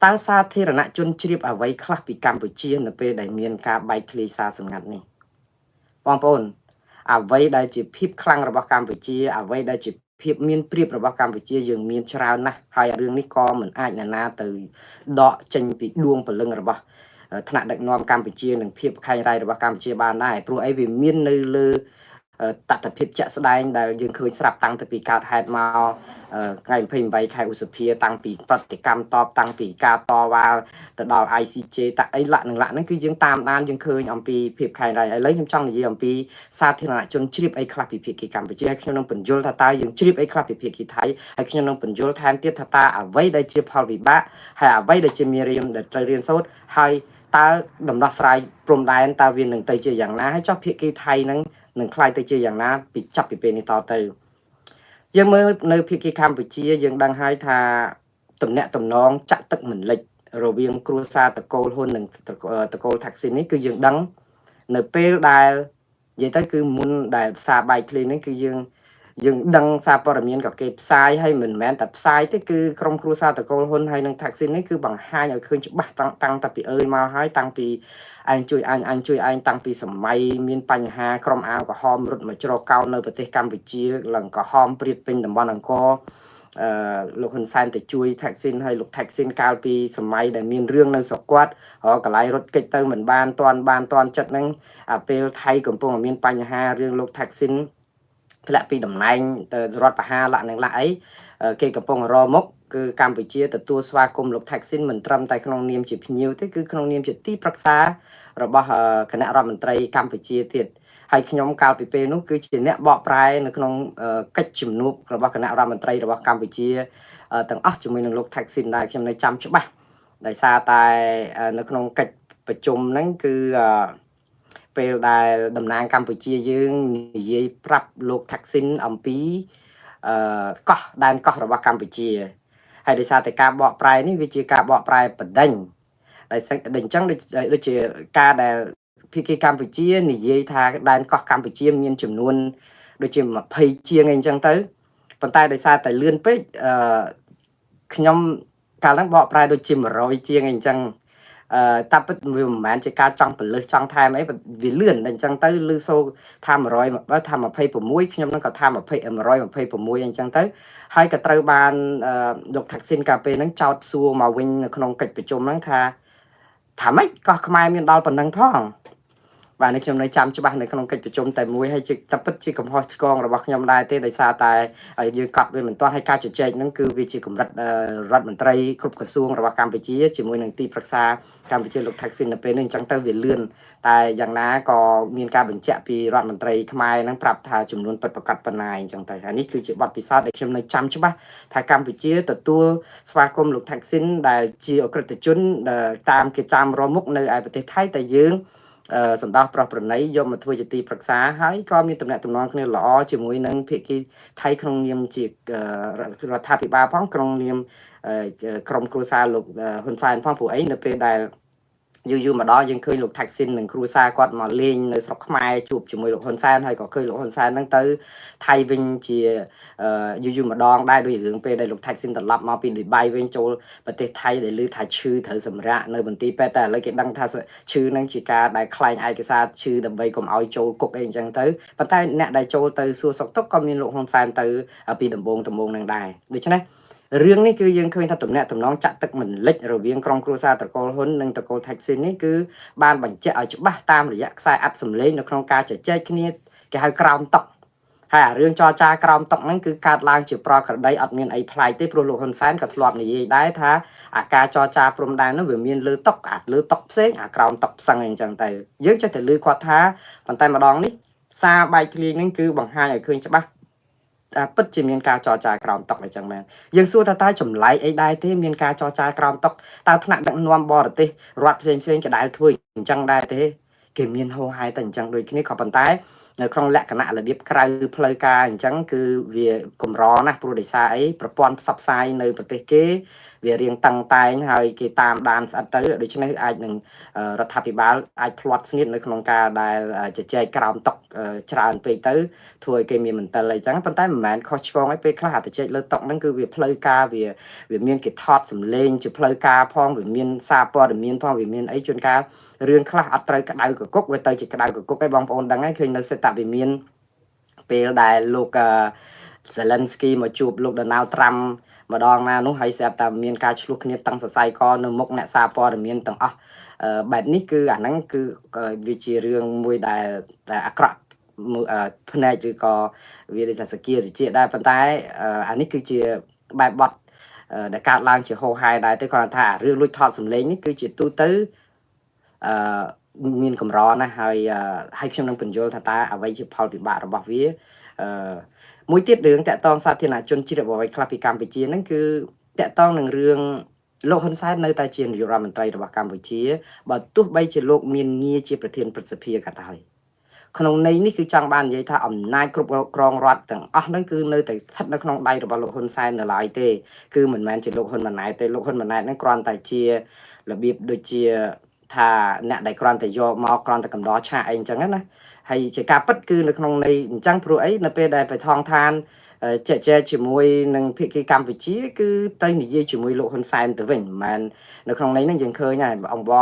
តើសាធារណជនជ្រាបអ្វីខ្លះពីកម្ពុជានៅពេលដែលមានការបែកធ្លាយសារសម្ងាត់នេះបងប្អូនអ្វីដែលជាភាពខ្លាំងរបស់កម្ពុជាអ្វីដែលជាភាពមានប្រៀបរបស់កម្ពុជាយើងមានច្រើនណាស់ហើយរឿងនេះក៏មិនអាចណានាទៅដកចេញពីដួងព្រលឹងរបស់ថ្នាក់ដឹកនាំកម្ពុជានិងភាពខែងរ៉ៃរបស់កម្ពុជាបានដែរព្រោះអីវាមាននៅលើតថភាពជាក់ស្ដែងដែលយើងឃើញស្រាប់តាំងពីកើតហេតុមកថ្ងៃ28ខែឧសភាតាំងពីប្រតិកម្មតបតាំងពីការតវ៉ាទៅដល់ ICJ តាក់អីលក្ខនឹងលក្ខហ្នឹងគឺយើងតាមដានយើងឃើញអំពីភាពខែងរ៉ៃឥឡូវខ្ញុំចង់និយាយអំពីសាធារណជនជ្រាបអីខ្លះពីភាគីកម្ពុជាហើយខ្ញុំនឹងបញ្យល់ថាតើយើងជ្រាបអីខ្លះពីភាគីថៃហើយខ្ញុំនឹងបញ្យល់ថែមទៀតថាតើអ្វីដែលជាផលវិបាកហើយអ្វីដែលជាមេរៀនដែលត្រូវរៀនសូត្រហើយតើដំណោះស្រាយព្រំដែនតើវានឹងទៅជាយ៉ាងណាហើយចុះភាគីថៃនឹងខ្លាយទៅជាយ៉ាងណាពីចាប់ពីពេលនេះតទៅយើងមើលនៅភាគីកម្ពុជាយើងដឹងហើយថាទំនាក់ទំនងចាក់ទឹកមិនលិចរវាងគ្រួសារតកូលហ៊ុននិងតកូលថាក់ស៊ីននេះគឺយើងដឹងនៅពេលដែលនិយាយទៅគឺមុនដែលសារបែកធ្លាយនេះគឺយើងដឹងសារព័ត៌មានក៏គេផ្សាយហើយមិនមែនតែផ្សាយទេគឺក្រុមគ្រួសារតកូលហ៊ុនហើយនឹងថាក់ស៊ីននេះគឺបង្ហាញឲ្យឃើញច្បាស់តាំងពីអើយមកហើយតាំងពីអញជួយអញជួយឯងតាំងពីសម័យមានបញ្ហាក្រុមអាវក្រហមរត់មកជ្រកកោននៅប្រទេសកម្ពុជាឡើងក្រហមព្រាតពេញតំបន់អង្គរលោកហ៊ុនសែនទៅជួយថាក់ស៊ីនហើយលោកថាក់ស៊ីនកាលពីសម័យដែលមានរឿងនៅស្រុកគាត់កន្លែងរត់គេចទៅមិនបានតាន់ចិត្តហ្នឹងពេលថៃកំពុងមានបញ្ហារឿងលោកថាក់ស៊ីនធ្លាក់ពីតំណែងទៅរដ្ឋបហាលក្ខនឹងលក្ខអីគេកំពុងរមុខគឺកម្ពុជាទទួលស្វាគមន៍លោកថាក់ស៊ីនមិនត្រឹមតែក្នុងនាមជាភ្ញៀវទេគឺក្នុងនាមជាទីប្រឹក្សារបស់គណៈរដ្ឋមន្ត្រីកម្ពុជាទៀតហើយខ្ញុំកាលពីពេលនោះគឺជាអ្នកបកប្រែនៅក្នុងកិច្ចជំនួបរបស់គណៈរដ្ឋមន្ត្រីរបស់កម្ពុជាទាំងអស់ជាមួយនឹងលោកថាក់ស៊ីនដែរខ្ញុំនៅចាំច្បាស់ដោយសារតែនៅក្នុងកិច្ចប្រជុំហ្នឹងគឺពេលដែលតំណាងកម្ពុជាយើងនិយាយប្រាប់លោកថាក់ស៊ីនអំពីកោះដែនកោះរបស់កម្ពុជាហើយដោយសារតែការបកប្រែនេះវាជាការបកប្រែបដិញដោយអញ្ចឹងដូចជាការដែលភាគីកម្ពុជានិយាយថាដែនកោះកម្ពុជាមានចំនួនដូចជា20ជាងអីអញ្ចឹងទៅប៉ុន្តែដោយសារតែលឿនពេកខ្ញុំកាលហ្នឹងបកប្រែដូចជា100ជាងអីអញ្ចឹងតាពិតវាមិនមែនជាការចង់ពលឹះចង់ថែមអីវាលឿនតែអញ្ចឹងទៅលឺសូថា100ថា26ខ្ញុំនឹងក៏ថា126អញ្ចឹងទៅហើយក៏ត្រូវបានលោកថាក់ស៊ីនកាលពេលហ្នឹងចោតសួរមកវិញនៅក្នុងកិច្ចប្រជុំហ្នឹងថាម៉េចកោះខ្មែរមានដល់ប៉ុណ្ណឹងផងបាទនេះខ្ញុំនៅចាំច្បាស់នៅក្នុងកិច្ចប្រជុំតែមួយហើយជាតាពិតជាកំហុសឆ្គងរបស់ខ្ញុំដែរទេដោយសារតែយើងកត់វាមិនទាន់ហើយការជជែកហ្នឹងគឺវាជាកម្រិតរដ្ឋមន្ត្រីគ្រប់ក្រសួងរបស់កម្ពុជាជាមួយនឹងទីប្រឹក្សាកម្ពុជាលោកថាក់ស៊ីននៅពេលនេះអញ្ចឹងទៅវាលឿនតែយ៉ាងណាក៏មានការបញ្ជាក់ពីរដ្ឋមន្ត្រីខ្មែរហ្នឹងប្រាប់ថាចំនួនពិតប្រាកដប៉ុណ្ណាអញ្ចឹងទៅហើយនេះគឺជាបទពិសោធន៍ដែលខ្ញុំនៅចាំច្បាស់ថាកម្ពុជាទទួលស្វាគមន៍លោកថាក់ស៊ីនដែលជាអក្រិតជនតាមរមុខនៅឯប្រទេសថៃតែយើងសម្ដេចប្រោះប្រណីយកមកធ្វើជាទីប្រឹក្សាហើយក៏មានទំនាក់ទំនងគ្នាល្អជាមួយនឹងភាគីថៃក្នុងនាមជារដ្ឋាភិបាលផងក្នុងនាមក្រុមគ្រួសារលោកហ៊ុនសែនផងព្រោះអីនៅពេលដែលយូរមកដល់យើងឃើញលោកថាក់ស៊ីននិងគ្រួសារគាត់មកលេងនៅស្រុកខ្មែរជួបជាមួយលោកហ៊ុនសែនហើយក៏ឃើញលោកហ៊ុនសែនហ្នឹងទៅថៃវិញជាយូរម្ដងដែរដោយរឿងពេលដែលលោកថាក់ស៊ីនត្រឡប់មកពីឌុយបៃវិញចូលប្រទេសថៃដែលឮថាឈឺត្រូវសម្រាកនៅមន្ទីរពេទ្យតែឥឡូវគេដឹងថាឈឺហ្នឹងជាការដែលខ្លែងឯកសារឈឺដើម្បីកុំឲ្យចូលគុកអីអញ្ចឹងទៅប៉ុន្តែអ្នកដែលចូលទៅសួរសុខទុក្ខក៏មានលោកហ៊ុនសែនទៅពីដំបូងហ្នឹងដែរដូច្នេះរឿងនេះគឺយើងឃើញថាទំនាក់ទំនងចាក់ទឹកមិនលិចរវាងក្រុមគ្រួសារតកូលហ៊ុននិងតកូលថាក់ស៊ីននេះគឺបានបញ្ជាក់ឲ្យច្បាស់តាមរយៈខ្សែអត្ថសម្លេងនៅក្នុងការជជែកគ្នាគេហៅក្រោមតុហើយអារឿងចរចាក្រោមតុហ្នឹងគឺកើតឡើងជាប្រក្រតីអត់មានអីប្លែកទេព្រោះលោកហ៊ុនសែនក៏ធ្លាប់និយាយដែរថាអាការចរចាព្រំដែននោះវាមានលើតុលើតុផ្សេងអាក្រោមតុផ្សឹងអញ្ចឹងទៅយើងចេះតែឮគាត់ថាប៉ុន្តែម្ដងនេះសារបែកធ្លាយហ្នឹងគឺបង្ហាញឲ្យឃើញច្បាស់ពិតជាមានការចរចាក្រោមតុអញ្ចឹងមែនយើងសួរថាតើចម្លែកអីដែរទេមានការចរចាក្រោមតុតើថ្នាក់ដឹកនាំបរទេសរដ្ឋផ្សេងក៏ដែលធ្វើអញ្ចឹងដែរទេគេមានហោហែតែអញ្ចឹងដូចគ្នាក៏ប៉ុន្តែ នៅក្នុងលក្ខណៈរបៀបក្រៅផ្លូវការអញ្ចឹងគឺវាកម្រណាស់ព្រោះដោយសារអីប្រព័ន្ធផ្សព្វផ្សាយនៅប្រទេសគេវារៀងតឹងតែងហើយគេតាមដានស្អិតទៅដូច្នេះអាចនឹងរដ្ឋាភិបាលអាចផ្្លាត់ស្នៀតនៅក្នុងការដែលជជែកក្រោមតុកច្រើនពេកទៅធ្វើឲ្យគេមានមន្ទិលអីចឹងប៉ុន្តែមិនមែនខុសឆ្គងឯពេលខ្លះអាជជែកលើតុកហ្នឹងគឺវាផ្លូវការវាមានគេថតសម្លេងជាផ្លូវការផងវាមានសារព័ត៌មានផងវាមានអីជួនកាលរឿងខ្លះអត់ត្រូវក្តៅកគុកវាទៅជាក្តៅកគុកឯងបងប្អូនដឹងហើយឃើញនៅសេតវិមានពេលដែលលោកZelensky មកជួបលោក Donald Trump ម្ដងណានោះហើយស្រាប់តែមានការឆ្លោះគ្នាតឹងសរសៃកនៅមុខអ្នកសារព័ត៌មានទាំងអស់បែបនេះគឺអាហ្នឹងគឺវាជារឿងមួយដែលអាក្រក់ផ្នែកឬក៏វាដូចថាសគាតិចដែរប៉ុន្តែអានេះគឺជាបែបបត់ដែលកើតឡើងជាហោហែដែរទេគាត់ថារឿងលួចថតសម្លេងនេះគឺជាទូទៅមានកម្រណាស់ហើយខ្ញុំនឹងបញ្យល់ថាតើអ្វីជាផលវិបាករបស់វាមួយទៀតរឿងតាក់ទងសាធារណជនជ្រាបអ្វីខ្លះពីកម្ពុជាហ្នឹងគឺតាក់ទងនឹងរឿងលោកហ៊ុនសែននៅតែជានាយករដ្ឋមន្ត្រីរបស់កម្ពុជាបើទោះបីជាលោកមានងារជាប្រធានព្រឹទ្ធសភាក៏ដោយក្នុងន័យនេះគឺចង់បាននិយាយថាអំណាចគ្រប់គ្រងរដ្ឋទាំងអស់ហ្នឹងគឺនៅតែស្ថិតនៅក្នុងដៃរបស់លោកហ៊ុនសែននៅឡើយទេគឺមិនមែនជាលោកហ៊ុនម៉ាណែតទេលោកហ៊ុនម៉ាណែតហ្នឹងគ្រាន់តែជារបៀបដូចជាថាអ្នកដែលគ្រាន់តែយកមកគ្រាន់តែកំដរឆាកអីអញ្ចឹងណាហើយជាការពិតគឺនៅក្នុងន័យអញ្ចឹងព្រោះអីនៅពេលដែលបៃថងឋានជជែកជាមួយនឹងភាគីកម្ពុជាគឺទៅនិយាយជាមួយលោកហ៊ុនសែនទៅវិញមិនមែននៅក្នុងន័យហ្នឹងយើងឃើញហើយអង្គវ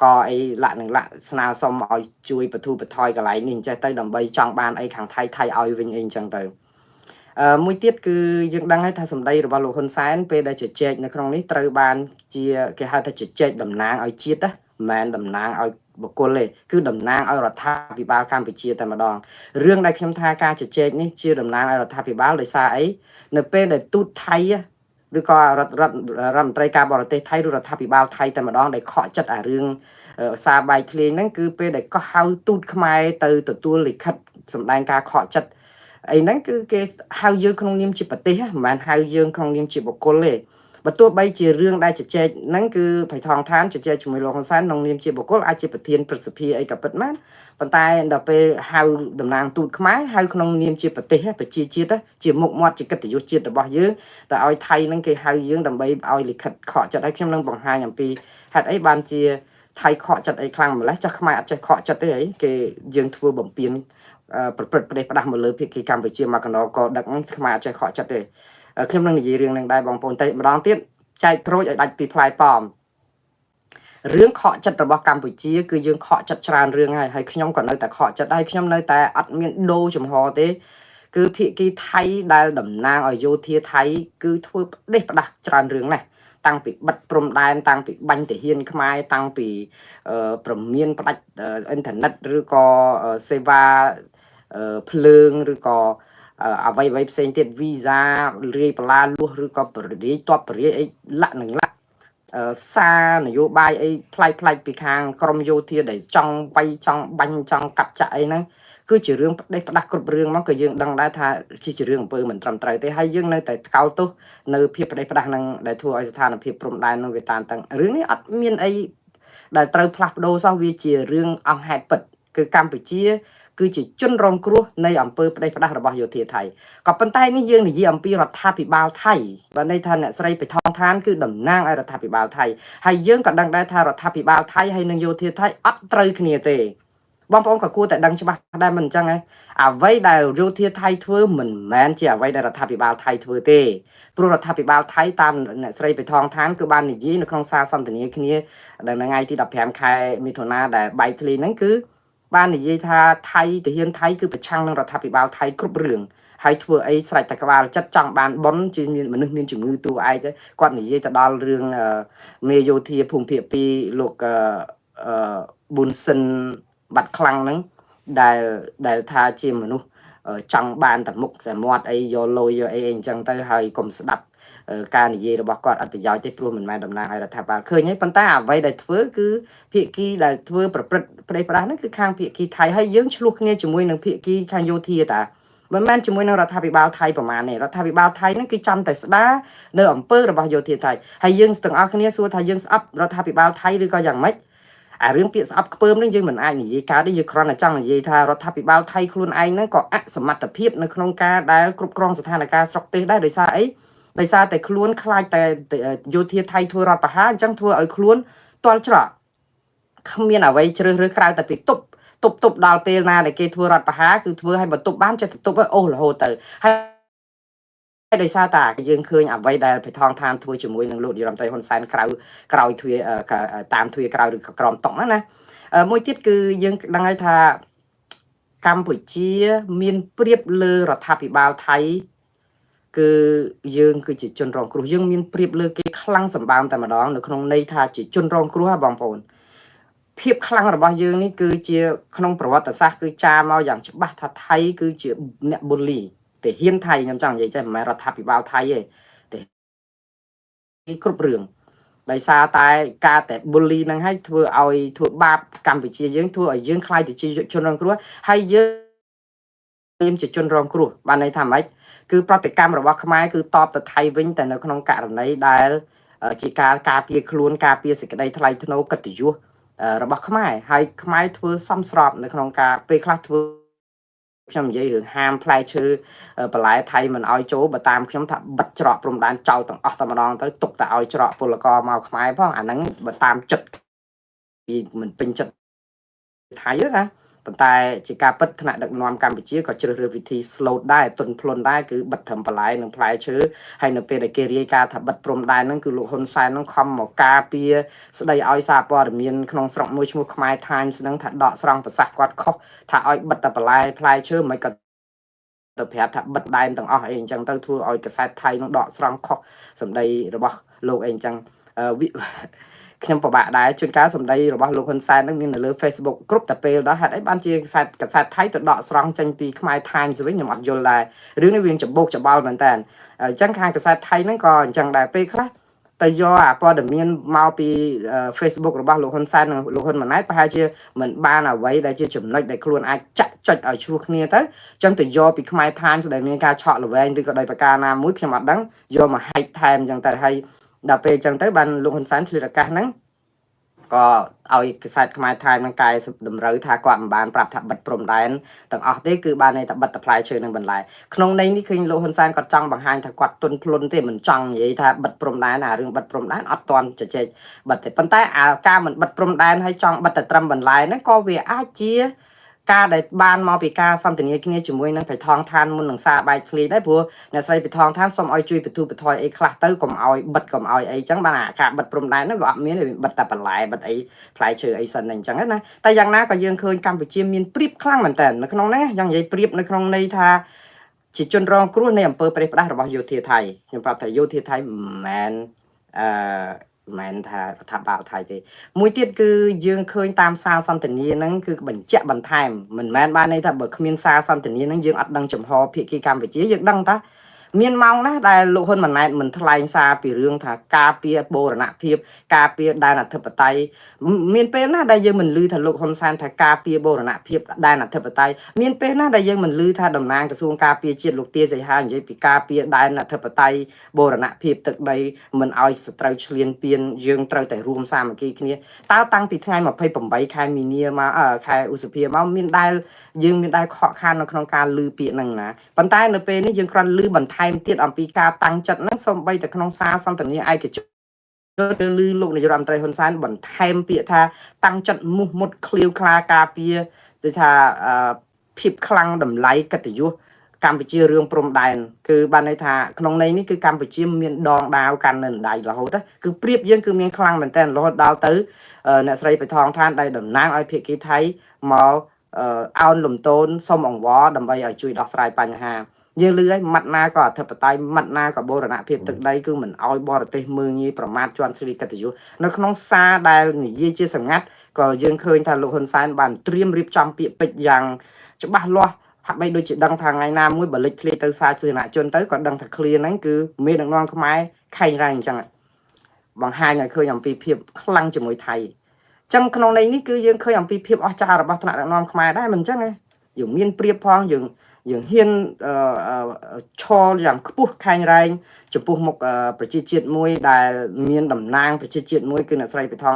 ក៏អីលាក់នឹងលាក់ស្នើសុំឲ្យជួយបទូបថយកន្លែងនេះអញ្ចឹងទៅដើម្បីចង់បានអីខាងថៃឲ្យវិញអីអញ្ចឹងទៅមួយទៀតគឺយើងដឹងហើយថាសម្ដីរបស់លោកហ៊ុនសែនពេលដែលជជែកនៅក្នុងនេះត្រូវបានជាគេហៅថាជជែកតំណាងឲ្យជាតិណាមិនមែនតំណាងឲ្យបុគ្គលទេគឺតំណាងឲ្យរដ្ឋាភិបាលកម្ពុជាតែម្ដងរឿងដែលខ្ញុំថាការជជែកនេះជាតំណាងឲ្យរដ្ឋាភិបាលដោយសារអីនៅពេលដែលទូតថៃឬក៏រដ្ឋមន្ត្រីការបរទេសថៃឬរដ្ឋាភិបាលថៃតែម្ដងដែលខកចិត្តអារឿងសារបែកធ្លាយហ្នឹងគឺពេលដែលក៏ហៅទូតខ្មែរទៅទទួលលិខិតសម្ដែងការខកចិត្តអីហ្នឹងគឺគេហៅយើងក្នុងនាមជាប្រទេសមិនមែនហៅយើងក្នុងនាមជាបុគ្គលទេបើទោះបីជារឿងដែលជជែកហ្នឹងគឺបៃថងឋានជជែកជាមួយលោកហ៊ុនសែនក្នុងនាមជាបុគ្គលអាចជាប្រធានព្រឹទ្ធសភាអីក៏ពិតមែនប៉ុន្តែដល់ពេលហៅតំណាងទូតខ្មែរហៅក្នុងនាមជាប្រទេសប្រជាជាតិជាមុខមាត់ជាកិត្តិយសជាតិរបស់យើងតែឲ្យថៃហ្នឹងគេហៅយើងដើម្បីឲ្យលិខិតខកចិត្តឲ្យខ្ញុំនឹងបង្ហាញអំពីហេតុអីបានជាថៃខកចិត្តអីខ្លាំងម្ល៉េះចាស់ខ្មែរអត់ចេះខកចិត្តទេអីគេយើងធ្វើបំពេញប្រព្រឹត្តប្រទេសផ្ដាស់មកលើភាគីកម្ពុជាមកកណ្ដោក៏ដឹកខ្មែរអត់ចេះខកចិត្តទេខ្ញុំនឹងនិយាយរឿងនឹងដែរបងប្អូនតែម្ដងទៀតចែកក្រូចឲ្យដាច់ពីផ្លែប៉ោមរឿងខកចិត្តរបស់កម្ពុជាគឺយើងខកចិត្តច្រើនរឿងហើយខ្ញុំក៏នៅតែខកចិត្តហើយខ្ញុំនៅតែអត់មានដូរចំហទេគឺភាគីថៃដែលតំណាងឲ្យយោធាថៃគឺធ្វើផ្ដេសផ្ដាស់ច្រើនរឿងណាស់តាំងពីបិទព្រំដែនតាំងពីបាញ់ទាហានខ្មែរតាំងពីប្រមានផ្ដាច់អ៊ីនធឺណិតឬក៏សេវាភ្លើងឬក៏អ្វីផ្សេងទៀតវីសារាយបលាលួសឬក៏បរិយាយតបបរិយាយអីលាក់នឹងលាក់សារនយោបាយអីផ្លាច់ពីខាងក្រមយោធាដែលចង់វាយចង់បាញ់ចង់កាប់ចាក់អីហ្នឹងគឺជារឿងផ្ដេសផ្ដាស់គ្រប់រឿងមកក៏យើងដឹងដែរថាជារឿងអំពើមិនត្រឹមត្រូវទេហើយយើងនៅតែថ្កោលទោសនៅភាពផ្ដេសផ្ដាស់ហ្នឹងដែលធ្វើឲ្យស្ថានភាពព្រំដែននឹងវាតានតឹងរឿងនេះអត់មានអីដែលត្រូវផ្លាស់ប្ដូរសោះវាជារឿងអង្គហេតុពិតគឺកម្ពុជាគឺជាជនរងគ្រោះនៃអំពើផ្ដេសផ្ដាស់របស់យោធាថៃក៏ប៉ុន្តែនេះយើងនិយាយអំពីរដ្ឋាភិបាលថៃបើន័យថាអ្នកស្រីបៃថងឋានគឺតំណាងឲ្យរដ្ឋាភិបាលថៃហើយយើងក៏ដឹងដែរថារដ្ឋាភិបាលថៃហើយនិងយោធាថៃអត់ត្រូវគ្នាទេបងប្អូនក៏គួរតែដឹងច្បាស់ដែរមិនអញ្ចឹងហ៎អ្វីដែលយោធាថៃធ្វើមិនមែនជាអ្វីដែលរដ្ឋាភិបាលថៃធ្វើទេព្រោះរដ្ឋាភិបាលថៃតាមអ្នកស្រីបៃថងឋានគឺបាននិយាយនៅក្នុងសារសន្ទនាគ្នានៅថ្ងៃទី15ខែមិថុនាដែលបែកធ្លាយហ្នឹងគឺបាននិយាយថាថៃទាហានថៃគឺប្រឆាំងនឹងរដ្ឋាភិបាលថៃគ្រប់រឿងហើយធ្វើអីស្រេចតែក្បាលចិត្តចង់បានប៉ុនជាមានមនុស្សមានជំងឺតួឯងគាត់និយាយទៅដល់រឿងមេយោធាភូមិភាគ2លោកប៊ុនសិនបាត់ខ្លាំងហ្នឹងដែលថាជាមនុស្សចង់បានតែមុខតែមាត់អីយកលុយយកអីអញ្ចឹងទៅហើយកុំស្ដាប់ការនិយាយរបស់គាត់អត់ប្រយោជន៍ទេព្រោះមិនមែនតំណាងឲ្យរដ្ឋាភិបាលឃើញទេប៉ុន្តែអ្វីដែលធ្វើគឺភាគីដែលធ្វើប្រព្រឹត្តផ្ដេសផ្ដាស់ហ្នឹងគឺខាងភាគីថៃហើយយើងឆ្លោះគ្នាជាមួយនឹងភាគីខាងយោធាតាមិនមែនជាមួយនឹងរដ្ឋាភិបាលថៃប្រមាណទេរដ្ឋាភិបាលថៃហ្នឹងគឺចាំតែស្ដារនៅអំពើរបស់យោធាថៃហើយយើងទាំងអស់គ្នាសួរថាយើងស្អប់រដ្ឋាភិបាលថៃឬក៏យ៉ាងម៉េច រឿងពាក្យស្អប់ខ្ពើមនឹងយើងមិនអាចនិយាយកើតទេយើងគ្រាន់តែចង់និយាយថារដ្ឋាភិបាលថៃខ្លួនឯងហ្នឹងក៏អសមត្ថភាពនៅក្នុងការដែលគ្រប់គ្រងស្ថានភាពស្រុកទេសដែរដោយសារអីដោយសារតែខ្លួនខ្លាចតែយោធាថៃធ្វើរដ្ឋប្រហារអញ្ចឹងធ្វើឲ្យខ្លួនទាល់ច្រកគ្មានអ្វីជ្រើសរើសក្រៅតែពីទប់ដល់ពេលណាដែលគេធ្វើរដ្ឋប្រហារគឺធ្វើឲ្យបន្ទប់បានចិត្តទប់ឲ្យអូសរហូតទៅហើយដោយសារតែយើងឃើញអ្វីដែលបេថងឋានធ្វើជាមួយនឹងលោកនាយរដ្ឋមន្ត្រីហ៊ុនសែនក្រោយទ្វាតាមទ្វាក្រោយឬក្រមតុកណាមួយទៀតគឺយើងដឹងហើយថាកម្ពុជាមានប្រៀបលើរដ្ឋាភិបាលថៃគឺយើងគឺជាជនរងគ្រោះយើងមានប្រៀបលើគេខ្លាំងសម្បើមតែម្ដងនៅក្នុងន័យថាជាជនរងគ្រោះបងប្អូនភាពខ្លាំងរបស់យើងនេះគឺជាក្នុងប្រវត្តិសាស្ត្រគឺចារមកយ៉ាងច្បាស់ថាថៃគឺជាអ្នកបូលីតែហ៊ានថៃខ្ញុំចង់និយាយចេះមិនមែនរដ្ឋាភិបាលថៃទេតែគ្រប់រឿងដោយសារតែការតែបូលីនឹងឲ្យធ្វើបាបកម្ពុជាយើងធ្វើឲ្យយើងខ្លាចទៅជាជនរងគ្រោះហើយយើងជាជនរងគ្រោះបានន័យថាម៉េចគឺប្រតិកម្មរបស់ខ្មែរគឺតបទៅថៃវិញតែនៅក្នុងករណីដែលជាការការពារខ្លួនការពារសេចក្តីថ្លៃថ្នូរកិត្តិយសរបស់ខ្មែរហើយខ្មែរធ្វើសំស្របនៅក្នុងការពេលខ្លះធ្វើខ្ញុំនិយាយរឿងហាមផ្លែឈើបន្លែថៃមិនអោយចូលបើតាមខ្ញុំថាបិទច្រកព្រំដែនចោលទាំងអស់តែម្ដងទៅទុកតែឲ្យច្រកពលករមកខ្មែរផងអាហ្នឹងបើតាមចិត្តពីមិនពេញចិត្តថៃណាប៉ុន្តែជាការពិតថ្នាក់ដឹកនាំកម្ពុជាក៏ជ្រើសរើសវិធី slow ដែរទន់ភ្លន់ដែរគឺបិទត្រឹមបន្លែនិងផ្លែឈើហើយនៅពេលដែលគេរាយការណ៍ថាបិទព្រំដែនហ្នឹងគឺលោកហ៊ុនសែនហ្នឹងខំមកការពារស្ដីឲ្យសារព័ត៌មានក្នុងស្រុកមួយឈ្មោះខ្មែរ Times ហ្នឹងថាដកស្រង់ប្រសាសន៍គាត់ខុសថាឲ្យបិទតែបន្លែផ្លែឈើមិនក៏ទៅប្រាប់ថាបិទដែនទាំងអស់អីអញ្ចឹងទៅធ្វើឲ្យកសែតថៃនឹងដកស្រង់ខុសសម្ដីរបស់លោកអីអញ្ចឹងខ្ញុំពិបាកដែរជួនកាលសម្ដីរបស់លោកហ៊ុនសែននឹងមាននៅលើ Facebook គ្រប់តែពេលដល់ហេតុអីបានជាកសែតថៃទៅដកស្រង់ចេញពីខ្មែរ Times វិញខ្ញុំអត់យល់ដែររឿងនេះវាច្បោកច្បល់មែនតើអញ្ចឹងខាងកសែតថៃហ្នឹងក៏អញ្ចឹងដែរពេលខ្លះទៅយកអាព័ត៌មានមកពី Facebook របស់លោកហ៊ុនសែននិងលោកហ៊ុនម៉ាណែតប្រហែលជាមិនបានអ្វីដែលជាចំណុចដែលខ្លួនអាចចាក់ចុចឲ្យឆ្លោះគ្នាទៅអញ្ចឹងទៅយកពីខ្មែរ Times ដែលមានការឆក់ល្វែងឬក៏ដោយប្រការណាមួយខ្ញុំអត់ដឹងយកមកហែកថែមអញ្ចឹងទៅហើយដល់ពេលអញ្ចឹងទៅបានលោកហ៊ុនសែនឆ្លៀតឱកាសហ្នឹងក៏ឲ្យកសែតខ្មែរថៃនឹងកែតម្រូវថាគាត់មិនបានប្រាប់ថាបិទព្រំដែនទាំងអស់ទេគឺបានន័យថាបិទតែផ្លែឈើនឹងបន្លែក្នុងន័យនេះឃើញលោកហ៊ុនសែនគាត់ចង់បង្ហាញថាគាត់ទន់ភ្លន់ទេមិនចង់និយាយថាបិទព្រំដែនអារឿងបិទព្រំដែនអត់ទាន់ជជែកបិទទេប៉ុន្តែអាការមិនបិទព្រំដែនហើយចង់បិទតែត្រឹមបន្លែហ្នឹងក៏វាអាចជាការដែលបានមកពីការសន្ទនាគ្នាជាមួយនឹងបៃថងឋានមុននឹងសារបែកធ្លាយដែរព្រោះអ្នកស្រីបៃថងឋានសូមឲ្យជួយបទូបថយអីខ្លះទៅកុំឲ្យបិទកុំឲ្យអីចឹងបានអាការបិទព្រំដែនហ្នឹងវាអត់មានបិទតែបន្លែបិទអីផ្លែឈើអីសិនអញ្ចឹងណាតែយ៉ាងណាក៏យើងឃើញកម្ពុជាមានព្រៀបខ្លាំងមែនតើនៅក្នុងហ្នឹងយ៉ាងនិយាយព្រៀបនៅក្នុងន័យថាជាជនរងគ្រោះនៃអំពើប្រេះផ្ដាស់របស់យោធាថៃខ្ញុំប្រាប់ថាយោធាថៃមិនមែនមិនថារដ្ឋាភិបាលថៃទេមួយទៀតគឺយើងឃើញតាមសារសន្ទនាហ្នឹងគឺបញ្ជាក់បន្ថែមមិនមែនបានន័យថាបើគ្មានសារសន្ទនាហ្នឹងយើងអត់ដឹងចំហភាគីកម្ពុជាយើងដឹងថាមានម៉ោងណាដែលលោកហ៊ុនម៉ាណែតមិនថ្លែងសារពីរឿងថាការពារបូរណភាពការពារដែនអធិបតេយ្យមានពេលណាដែលយើងមិនឮថាលោកហ៊ុនសែនថាការពារបូរណភាពដែនអធិបតេយ្យមានពេលណាដែលយើងមិនឮថាតំណាងក្រសួងការពារជាតិលោកទាសីហានិយាយពីការពារដែនអធិបតេយ្យបូរណភាពទឹកដីមិនឲ្យសត្រូវឈ្លានពានយើងត្រូវតែរួមសាមគ្គីគ្នាតើតាំងពីថ្ងៃ28ខែមីនាមកខែឧសភាមកយើងមានដែលខកខាននៅក្នុងការឮពាក្យហ្នឹងណាប៉ុន្តែនៅពេលនេះយើងគ្រាន់ឮបន្ថែមទៀតអំពីការតាំងចិត្តហ្នឹងសូម្បីតែក្នុងសារសន្ទនាឯកជនឮលោកនាយរដ្ឋមន្ត្រីហ៊ុនសែនបន្ថែមពាក្យថាតាំងចិត្តមុះមុតឃ្លាវខ្លាការពារដូចថាភាពខ្លាំងតម្លៃកិត្តិយសកម្ពុជារឿងព្រំដែនគឺបានន័យថាក្នុងន័យនេះគឺកម្ពុជាមានដងដាវកាន់នៅដៃរហូតគឺព្រៀបយើងគឺមានខ្លាំងមែនតើរហូតដល់ទៅអ្នកស្រីបៃថងឋានដែលតំណាងឲ្យភាគីថៃមកអោនលំទោនសុំអង្វរដើម្បីឲ្យជួយដោះស្រាយបញ្ហាយើងលឺឲ្យម៉ាត់ណាក៏អធិបតេយ្យម៉ាត់ណាក៏បូរណភាពទឹកដីគឺមិនឲ្យបរទេសមើងងាយប្រមាថជន់ឈ្លីកិត្តិយសនៅក្នុងសារដែលនិយាយជាសម្ងាត់ក៏យើងឃើញថាលោកហ៊ុនសែនបានត្រៀមរៀបចំពាក្យពេចន៍យ៉ាងច្បាស់លាស់ហាក់បីដូចជាដឹងថាថ្ងៃណាមួយបើលេចឃ្លាទៅសាធារណជនទៅក៏ដឹងថាឃ្លាហ្នឹងគឺមានដឹកនាំខ្មែរខែងរ៉ែងអញ្ចឹងបង្ហាញឲ្យឃើញអំពីភាពខ្លាំងជាមួយថៃចឹងក្នុងន័យនេះគឺយើងឃើញអំពីភាពអស្ចារ្យរបស់ថ្នាក់ដឹកនាំខ្មែរដែរមិនអញ្ចឹងទេយើងមានព្រៀបផងយើងហ៊ានឈរយ៉ាងខ្ពស់ខែងរ៉ែងចំពោះមុខប្រជាជាតិមួយដែលមានតំណាងប្រជាជាតិមួយគឺអ្នកស្រីបៃថង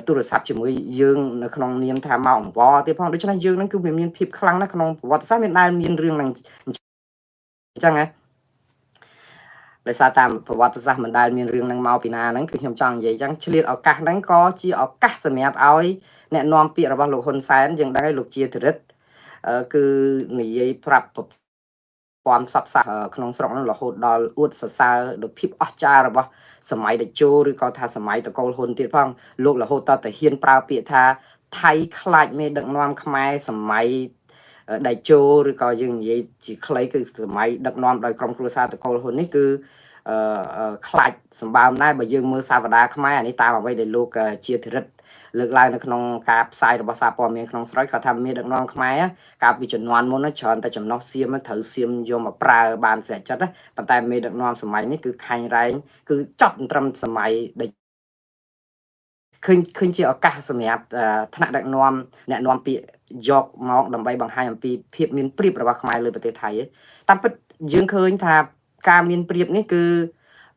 ទូរស័ព្ទជាមួយយើងនៅក្នុងនាមថាមកអង្វរទៀតផងដូច្នេះយើងនឹងគឺវាមានភាពខ្លាំងណាស់ក្នុងប្រវត្តិសាស្ត្រមានដែលមានរឿងហ្នឹងអញ្ចឹងណាដោយសារតាមប្រវត្តិសាស្ត្រមិនដែលមានរឿងហ្នឹងមកពីណាហ្នឹងគឺខ្ញុំចង់និយាយអញ្ចឹងឆ្លៀតឱកាសហ្នឹងក៏ជាឱកាសសម្រាប់ឲ្យអ្នកនាំពាក្យរបស់លោកហ៊ុនសែនយើងដឹងហើយលោកជាធរិទ្ធគឺនិយាយប្រាប់ព័ន្ធផ្សព្វផ្សាយក្នុងស្រុកហ្នឹងរហូតដល់អួតសរសើរដល់ភាពអស្ចារ្យរបស់សម័យតេជោឬក៏ថាសម័យតកូលហ៊ុនទៀតផងលោករហូតដល់ទៅហ៊ានប្រើពាក្យថាថៃខ្លាចមេដឹកនាំខ្មែរសម័យតេជោឬក៏យើងនិយាយជាខ្លីគឺសម័យដឹកនាំដោយក្រុមគ្រួសារតកូលហ៊ុននេះគឺខ្លាចសម្បើមដែរបើយើងមើលសាវតាខ្មែរអានេះតាមអ្វីដែលលោកជាធរិទ្ធលើកឡើងនៅក្នុងការផ្សាយរបស់សារព័ត៌មានក្នុងស្រុកគាត់ថាមានដឹកនាំខ្មែរកាលពីជំនាន់មុនច្រើនតែចំណោះសៀមត្រូវសៀមយកមកប្រើបានស្រាក់ចិត្តប៉ុន្តែមេដឹកនាំសម័យនេះគឺខាញ់រែងគឺចប់ត្រឹមសម័យដែលឃើញជាឱកាសសម្រាប់ថ្នាក់ដឹកនាំអ្នកនាំពាក្យយកមកដើម្បីបង្ហាញអំពីភាពមានប្រៀបរបស់ខ្មែរលើប្រទេសថៃតាមពិតយើងឃើញថាការមានប្រៀបនេះគឺ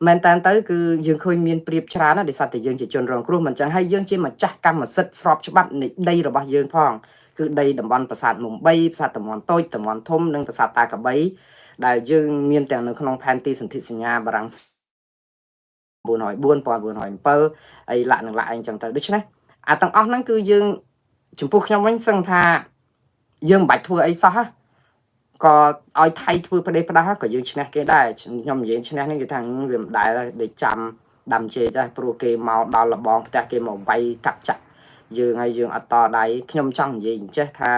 មែនតើទៅគឺយើងឃើញមានប្រៀបច្រើនណាស់ដោយសារតែយើងជាជនរងគ្រោះមិនចឹងហើយយើងជាម្ចាស់កម្មសិទ្ធិស្របច្បាប់នៃដីរបស់យើងផងគឺដីតំបន់ប្រាសាទមុំ3ប្រាសាទតំបន់តូចតំបន់ធំនិងប្រាសាទតាកបីដែលយើងមានទាំងនៅក្នុងផែនទីសន្ធិសញ្ញាបារាំង1904 1907អីលាក់នឹងលាក់អីចឹងទៅដូច្នេះអាទាំងអស់ហ្នឹងគឺយើងចំពោះខ្ញុំវិញសឹងថាយើងមិនបាច់ធ្វើអីសោះក៏ឲ្យថៃធ្វើប្រដេប្រដាស់ក៏យើងឈ្នះគេដែរខ្ញុំនិយាយឈ្នះនេះគឺថាវាមិនដែលដេកចាំដាំជេរដែរព្រោះគេមកដល់លបងផ្ទះគេមកវាយកាប់ចាក់យើងហើយយើងអត់តដៃខ្ញុំចង់និយាយអញ្ចេះថា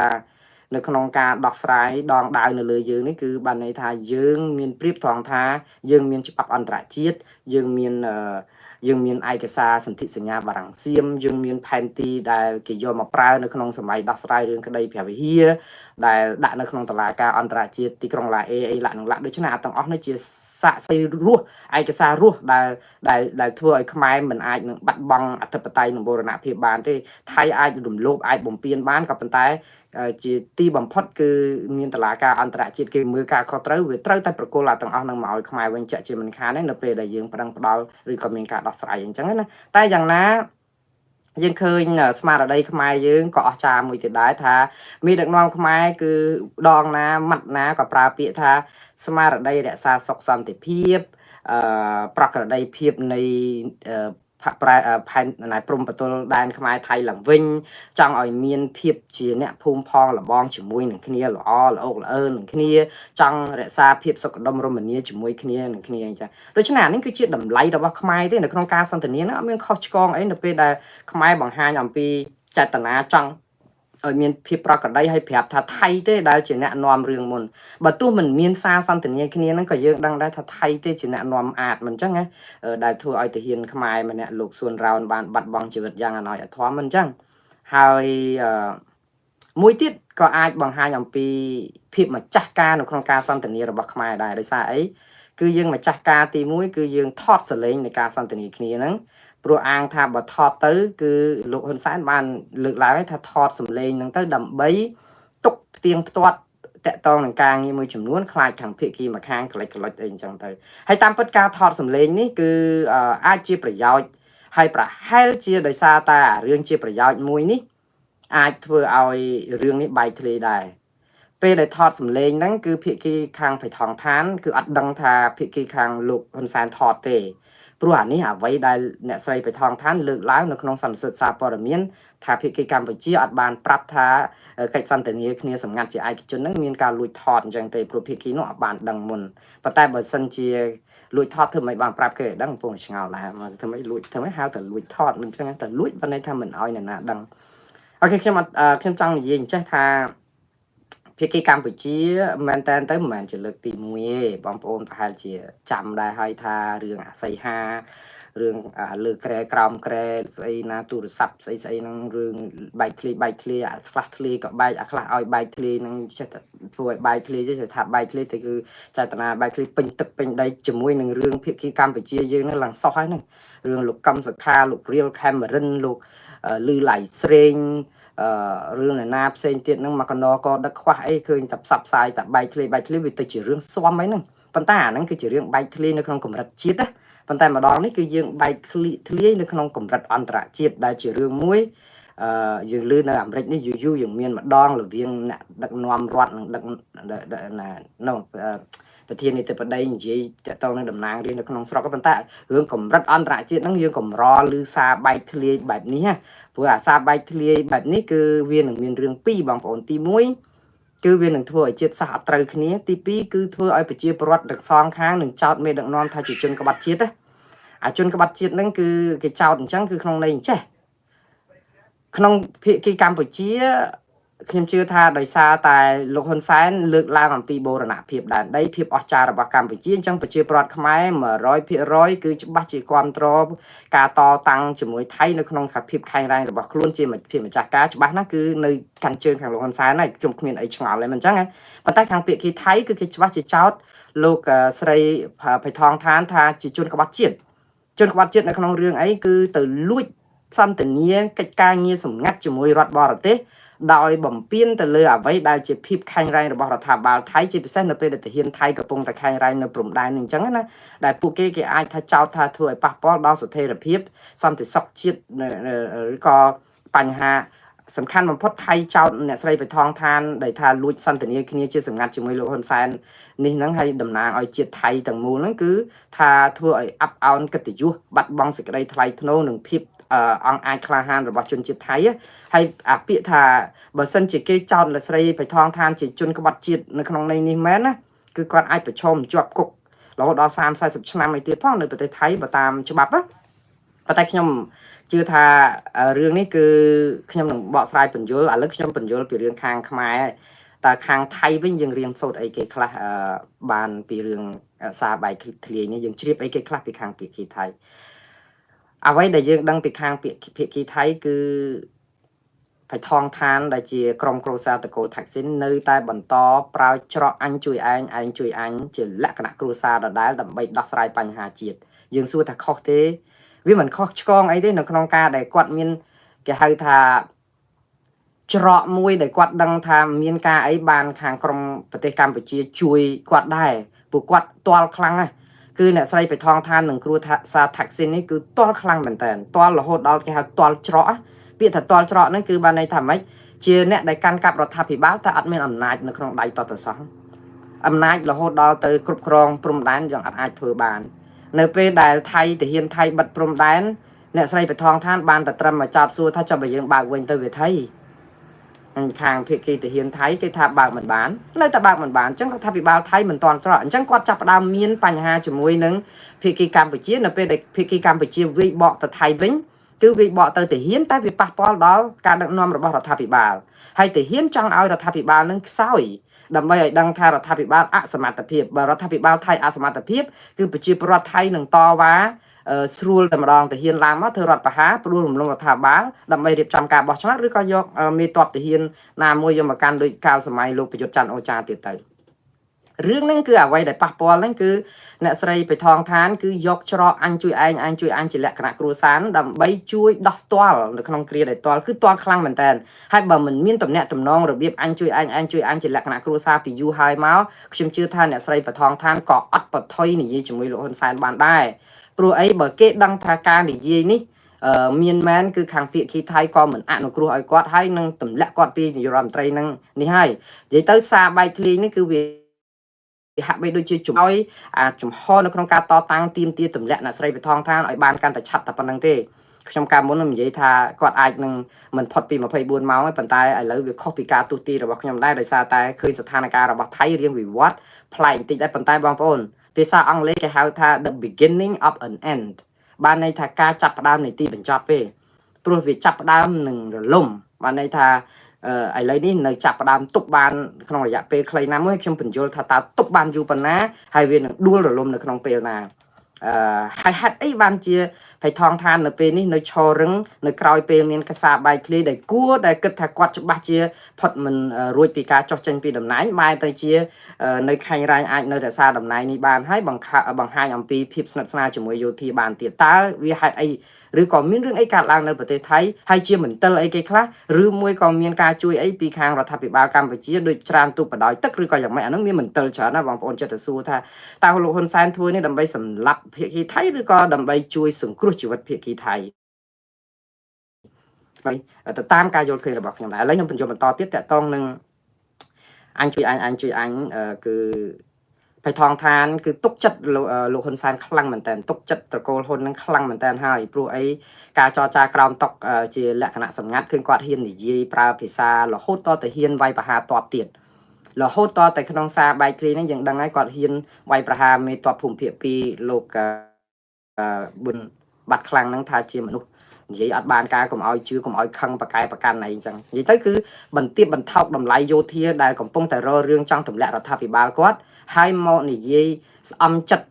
នៅក្នុងការដោះស្រាយដងដាវនៅលើយើងនេះគឺបានន័យថាយើងមានប្រៀបត្រង់ថាយើងមានច្បាប់អន្តរជាតិយើងមានឯកសារសន្ធិសញ្ញាបារាំងសៀមយើងមានផែនទីដែលគេយកមកប្រើនៅក្នុងសម័យដោះស្រាយរឿងក្តីព្រះវិហារដែលដាក់នៅក្នុងតុលាការអន្តរជាតិទីក្រុងឡាអេអីឡាក់នឹងឡាក់ដូច្នេះអាទាំងអស់នេះជាសាក្សីរស់ឯកសាររស់ដែលធ្វើឲ្យខ្មែរមិនអាចនឹងបាត់បង់អធិបតេយ្យនិងបូរណភាពបានទេថៃអាចរំលោភអាចបំពានបានក៏ប៉ុន្តែជាទីបំផុតគឺមានតុលាការអន្តរជាតិគេមើលការខុសត្រូវវាត្រូវតែប្រគល់អាទាំងអស់នឹងមកឲ្យខ្មែរវិញចាក់ជាមិនខានទេនៅពេលដែលយើងប្រឹងផ្ដាល់ឬក៏មានការដោះស្រាយអញ្ចឹងណាតែយ៉ាងណាយើងឃើញស្មារតីខ្មែរយើងក៏អស្ចារ្យមួយទៀតដែរថាមេដឹកនាំខ្មែរគឺដងណាម៉ាត់ណាក៏ប្រើពាក្យថាស្មារតីរក្សាសុខសន្តិភាពប្រក្រតីភាពនៃផែនព្រំប្រទល់ដែនខ្មែរថៃឡើងវិញចង់ឲ្យមានភាពជាអ្នកភូមិផងលបងជាមួយនឹងគ្នាល្អល្អកល្អើនឹងគ្នាចង់រក្សាភាពសុខដុមរមនាជាមួយគ្នានឹងគ្នាអញ្ចឹងដូច្នេះអានេះគឺជាតម្លៃរបស់ខ្មែរទេនៅក្នុងការសន្ទនាហ្នឹងអត់មានខុសឆ្គងអីនៅពេលដែលខ្មែរបង្ហាញអំពីចេតនាចង់ឲ្យមានភាពប្រក្រតីឲ្យប្រាប់ថាថៃទេដែលជាអ្នកនាំរឿងមុនបើទោះមិនមានសារសន្ទនាគ្នាហ្នឹងក៏យើងដឹងដែរថាថៃទេជាអ្នកនាំអាចមិនអញ្ចឹងណាដែលធ្វើឲ្យទាហានខ្មែរម្នាក់លោកសួនរោនបានបាត់បង់ជីវិតយ៉ាងអណោចអធមមិនអញ្ចឹងហើយមួយទៀតក៏អាចបង្ហាញអំពីភាពម្ចាស់ការនៅក្នុងការសន្ទនារបស់ខ្មែរដែរដោយសារអីគឺយើងម្ចាស់ការទី1គឺយើងថតសលេងនៃការសន្ទនាគ្នាហ្នឹងព្រោះអាងថាបើថតទៅគឺលោកហ៊ុនសែនបានលើកឡើងថាថតសំឡេងហ្នឹងទៅដើម្បីទុកផ្ទៀងផ្ទាត់តកតងនឹងការងារមួយចំនួនខ្លាចខាងភាគីម្ខាងក្លិចក្លុចអីអញ្ចឹងទៅហើយតាមពិតការថតសំឡេងនេះគឺអាចជាប្រយោជន៍ហើយប្រហែលជាដោយសារតែរឿងជាប្រយោជន៍មួយនេះអាចធ្វើឲ្យរឿងនេះបែកធ្លាយដែរពេលដែលថតសំឡេងហ្នឹងគឺភាគីខាងបៃថងឋានគឺអត់ដឹងថាភាគីខាងលោកហ៊ុនសែនថតទេព្រោះអានេះអ្វីដែលអ្នកស្រីបៃថងឋានលើកឡើងនៅក្នុងសន្និសីទសារព័ត៌មានថាភាគីកម្ពុជាអត់បានប្រាប់ថាកិច្ចសន្ទនាគ្នាសម្ងាត់ជាឯកជនហ្នឹងមានការលួចថតអញ្ចឹងទេព្រោះភាគីនោះអត់បានដឹងមុនប៉ុន្តែបើសិនជាលួចថតធ្វើមិនបានប្រាប់គេដឹងកំពុងឆ្ងល់ដែរធ្វើមិនលួចធ្វើមិនហៅតែលួចថតមិនអញ្ចឹងតែលួចប៉ុន្តែថាមិនអោយអ្នកណាដឹងអូខេខ្ញុំចង់និយាយអញ្ចេះថាភាគីកម្ពុជាមែនតើទៅមិនមែនជាលើកទី1ទេបងប្អូនប្រហែលជាចាំដែរហើយថារឿងអាស័យហារឿងលើក្រែក្រោមក្រែស្អីណាទូរស័ព្ទស្អីហ្នឹងរឿងបែកធ្លាយអាខ្លះធ្លាយក៏បែកអាខ្លះឲ្យបែកធ្លាយហ្នឹងចេះតែធ្វើឲ្យបែកធ្លាយចេះថាបែកធ្លាយទៅគឺចេតនាបែកធ្លាយពេញទឹកពេញដីជាមួយនឹងរឿងភាគីកម្ពុជាយើងហ្នឹងឡើងសោះហើយហ្នឹងរឿងលោកកឹមសុខាលោករៀលខេមរិនលោកលឺឡៃស្រេងរឿងណាផ្សេងទៀតហ្នឹងមកកណក៏ដឹកខ្វះអីឃើញតែផ្សព្វផ្សាយតែបែកធ្លាយវាទៅជារឿងស៊ាំអីហ្នឹងប៉ុន្តែអាហ្នឹងគឺជារឿងបែកធ្លាយនៅក្នុងកម្រិតជាតិណា ប៉ុន្តែម្ដងនេះគឺយើងបែកធ្លាយនៅក្នុងកម្រិតអន្តរជាតិដែលជារឿងមួយយើងលឺនៅអាមេរិកនេះយូរយើងមានម្ដងរវាងអ្នកដឹកនាំរដ្ឋនិងដឹកប្រធានាធិបតីនិយាយតទៅនឹងតំណាងរាស្ត្រនៅក្នុងស្រុកប៉ុន្តែរឿងកម្រិតអន្តរជាតិហ្នឹងយើងកម្រឮសារបែកធ្លាយបែបនេះព្រោះអាសារបែកធ្លាយបែបនេះគឺវានឹងមានរឿងពីរបងប្អូនទី1គឺវានឹងធ្វើឲ្យជាតិសាសន៍អត់ត្រូវគ្នាទី2គឺធ្វើឲ្យប្រជាពលរដ្ឋដឹកសងខាងនឹងចោតមេដឹកនាំថាជាជនក្បត់ជាតិអាជនក្បត់ជាតិហ្នឹងគឺគេចោតអញ្ចឹងគឺក្នុងន័យអញ្ចេះក្នុងភាគីកម្ពុជាខ្ញុំជឿថាដោយសារតែលោកហ៊ុនសែនលើកឡើងអំពីបូរណភាពដែនដីភាពអស្ចារ្យរបស់កម្ពុជាអញ្ចឹងប្រជាពលរដ្ឋខ្មែរ 100% គឺច្បាស់ជាគ្រប់គ្រងការតតាំងជាមួយថៃនៅក្នុងភាពខែងរ៉ែងរបស់ខ្លួនជាភាពម្ចាស់ការច្បាស់ណាស់គឺនៅកាន់ជើងខាងលោកហ៊ុនសែនហើយខ្ញុំគ្មានអីឆ្ងល់ទេមិនអញ្ចឹងប៉ុន្តែខាងភាគីថៃគឺគេច្បាស់ជាចោទលោកស្រីបៃថងឋានថាជាជនក្បត់ជាតិនៅក្នុងរឿងអីគឺទៅលួចសន្តានាកិច្ចការងារសម្ងាត់ជាមួយរដ្ឋបរទេសដោយបំពេញទៅលើអ្វីដែលជាភាពខែងរ៉ែងរបស់រដ្ឋាភិបាលថៃជាពិសេសនៅពេលដែលទាហានថៃកំពុងតែខែងរ៉ែងនៅព្រំដែនអញ្ចឹងណាដែលពួកគេអាចថាចោទថាធ្វើឲ្យប៉ះពាល់ដល់ស្ថិរភាពសន្តិសុខជាតិឬក៏បញ្ហាសំខាន់បំផុតថៃចោទអ្នកស្រីបៃថងឋានដែលថាលួចសន្តានាគ្នាជាសម្ងាត់ជាមួយលោកហ៊ុនសែននេះហ្នឹងហើយតំណាងឲ្យជាតិថៃទាំងមូលហ្នឹងគឺថាធ្វើឲ្យអាប់អោនកិត្តិយសបាត់បង់សេចក្តីថ្លៃថ្នូរនិងភាពអង្គអាចក្លាហានរបស់ជនជាតិថៃហើយអាពាក្យថាបើសិនជាគេចោទលោកស្រីបៃថងឋានជាជនក្បត់ជាតិនៅក្នុងន័យនេះមែនណាគឺគាត់អាចប្រឈមជាប់គុករហូតដល់30-40ឆ្នាំឯទៀតផងនៅប្រទេសថៃបើតាមច្បាប់ណាប៉ុន្តែខ្ញុំជឿថារឿងនេះគឺខ្ញុំនឹងបកស្រាយបញ្យលឥឡូវខ្ញុំបញ្យលពីរឿងខាងខ្មែរតើខាងថៃវិញយើងរៀនសូត្រអីគេខ្លះបានពីរឿងសារបែកធ្លាយនេះយើងជ្រាបអីគេខ្លះពីខាងភាគីថៃអ្វីដែលយើងដឹងពីខាងភាគីថៃគឺបៃថងឋានដែលជាក្រុមគ្រួសារតកូលថាក់ស៊ីននៅតែបន្តប្រើច្រកអញជួយឯងជួយអញជាលក្ខណៈគ្រួសារដដែលដើម្បីដោះស្រាយបញ្ហាជាតិយើងសួរថាខុសទេវាមិនខុសឆ្គងអីទេនៅក្នុងការដែលគាត់មានគេហៅថាច្រកមួយដែលគាត់ដឹងថាមានការអីបានខាងក្រមប្រទេសកម្ពុជាជួយគាត់ដែរពួកគាត់ទាល់ខ្លាំងណាស់គឺអ្នកស្រីបៃថងឋាននិងគ្រួសារថាក់ស៊ីននេះគឺទាល់ខ្លាំងមែនតើទាល់រហូតដល់គេហៅទាល់ច្រកពាក្យថាទាល់ច្រកហ្នឹងគឺបានន័យថាម៉េចជាអ្នកដែលកាន់កាប់រដ្ឋាភិបាលតែអត់មានអំណាចនៅក្នុងដៃតទៅសោះអំណាចរហូតដល់ទៅគ្រប់គ្រងព្រំដែនយ៉ាងអត់អាចធ្វើបាននៅពេលដែលថៃទាហានថៃបិទព្រំដែនអ្នកស្រីបៃថងឋានបានតែត្រឹមមកចោទសួរថាចាំបើយើងបើកវិញទៅវាថៃខាងភាគីទាហានថៃគេថាបើកមិនបាននៅតែបើកមិនបានអញ្ចឹងរដ្ឋាភិបាលថៃមិនទាន់ច្រកអញ្ចឹងគាត់ចាប់ផ្ដើមមានបញ្ហាជាមួយនឹងភាគីកម្ពុជានៅពេលដែលភាគីកម្ពុជាវាយបកទៅថៃវិញគឺវាយបកទៅទាហានតែវាប៉ះពាល់ដល់ការដឹកនាំរបស់រដ្ឋាភិបាលហើយទាហានចង់ឲ្យរដ្ឋាភិបាលនឹងខ្សោយដើម្បីឲ្យដឹងថារដ្ឋាភិបាលអសមត្ថភាពបើរដ្ឋាភិបាលថៃអសមត្ថភាពគឺប្រជាពលរដ្ឋថៃនឹងតវ៉ាស្រួលតែម្ដងទាហានឡើងមកធ្វើរដ្ឋប្រហារផ្ដួលរំលំរដ្ឋាភិបាលដើម្បីរៀបចំការបោះឆ្នោតឬក៏យកមេតបទាហានណាមួយយកមកកាន់ដូចកាលសម័យលោកប្រយុទ្ធច័ន្ទអូចាទៀតទៅរឿងហ្នឹងគឺអ្វីដែលប៉ះពាល់ហ្នឹងគឺអ្នកស្រីបៃថងឋានគឺយកច្រកអញជួយឯងជួយអញជាលក្ខណៈគ្រួសារដើម្បីជួយដោះស្ទាល់នៅក្នុងគ្រាដែលទាល់គឺទាល់ខ្លាំងមែនតើហើយបើមិនមានតំណែងតំណងរបៀបអញជួយឯងជួយអញជាលក្ខណៈគ្រួសារពីយូរហើយមកខ្ញុំជឿថាអ្នកស្រីបៃថងឋានក៏អត់បថុយនិយាយជាមួយលោកហ៊ុនសែនបានដែរព្រោះអីបើគេដឹងថាការនិយាយនេះមានមែនគឺខាងភាគីថៃក៏មិនអនុគ្រោះឲ្យគាត់ហើយនឹងទម្លាក់គាត់ពីនាយករដ្ឋមន្ត្រីនឹងនេះហើយនិយាយទៅសារបែកធ្លាយនេះគឺវាហាក់បីដូចជាជំឲ្យចំហនៅក្នុងការតតាំងទាមទារទម្លាក់អ្នកស្រីបៃថងឋានឲ្យបានកាន់តែឆាប់តែប៉ុណ្្នឹងទេខ្ញុំកាលមុននិយាយថាគាត់អាចនឹងមិនផុតពី24ម៉ោងទេប៉ុន្តែឥឡូវវាខុសពីការទូទាយរបស់ខ្ញុំដែរដោយសារតែឃើញស្ថានភាពរបស់ថៃរៀងវិវត្តប្លែកបន្តិចដែរប៉ុន្តែបងប្អូនភាសាអង់គ្លេសគេហៅថា the beginning of an end បានន័យថាការចាប់ផ្ដើមនៃទីបញ្ចប់ទេព្រោះវាចាប់ផ្ដើមនឹងរលំបានន័យថាឥឡូវនេះនៅចាប់ផ្ដើមទប់បានក្នុងរយៈពេលខ្លីណាស់មួយខ្ញុំបញ្យល់ថាតើទប់បានយូរប៉ុណ្ណាហើយវានឹងដួលរលំនៅក្នុងពេលណាហើយហេតុអីបានជាបៃ ហើយថងឋាននៅពេលនេះនៅឈររឹងនៅក្រោយពេលមានកាសាបាយឃ្លីដែលគួរដែលគិតថាគាត់ច្បាស់ជាផុតមិនរួចពីការចោះចេញពីតំណែងបែរទៅជានៅខេងរ៉ាញអាចនៅរក្សាតំណែងនេះបានហើយបង្ហាញអំពីភាពស្និទ្ធស្នាលជាមួយយោធាបានទៀតតើវាហេតុអីឬក៏មានរឿងអីកើតឡើងនៅប្រទេសថៃហើយជាមន្ទិលអីគេខ្លះឬមួយក៏មានការជួយអីពីខាងរដ្ឋាភិបាលកម្ពុជាដូចច្រានទូបដោយទឹកឬក៏យ៉ាងម៉េចអានោះមានមន្ទិលច្រើនណាបងប្អូនចិត្តទៅសួរថាតើលោកហ៊ុនសែនធ្វើនេះដើម្បីសម្លាប់ភាគីថៃឬក៏ដើម្បីជួយសង្គ្រោះជីវិតភាគីថៃទៅតាមការយល់ឃើញរបស់ខ្ញុំដែរឥឡូវខ្ញុំបញ្យល់បន្តទៀតតកតងនឹងអញជួយអញគឺបៃថងឋានគឺទុកចិត្តលោកហ៊ុនសែនខ្លាំងមែនតើទុកចិត្តត្រកូលហ៊ុននឹងខ្លាំងមែនតើហើយព្រោះអីការចរចាក្រោមតុកជាលក្ខណៈសម្ងាត់ឃើញគាត់ហ៊ាននិយាយប្រើភាសារហូតតទៅហ៊ានវាយប្រហារតបទៀតរហូតតតែក្នុងសារបែកគ្លីនេះយើងដឹងហើយគាត់ហ៊ានវាយប្រហារមេតបភូមិភាគ2លោកប៊ុនបាត់ខ្លាំងហ្នឹងថាជាមនុស្សនិយាយអត់បានការកុំឲ្យជឿកុំឲ្យខឹងប្រកែប្រកាន់អីចឹងនិយាយទៅគឺបន្ទាបបន្ថោកតម្លៃយោធាដែលកំពុងតែរករឿងចង់ទម្លាក់រដ្ឋាភិបាលគាត់ហើយមកនិយាយស្អំចិត្ត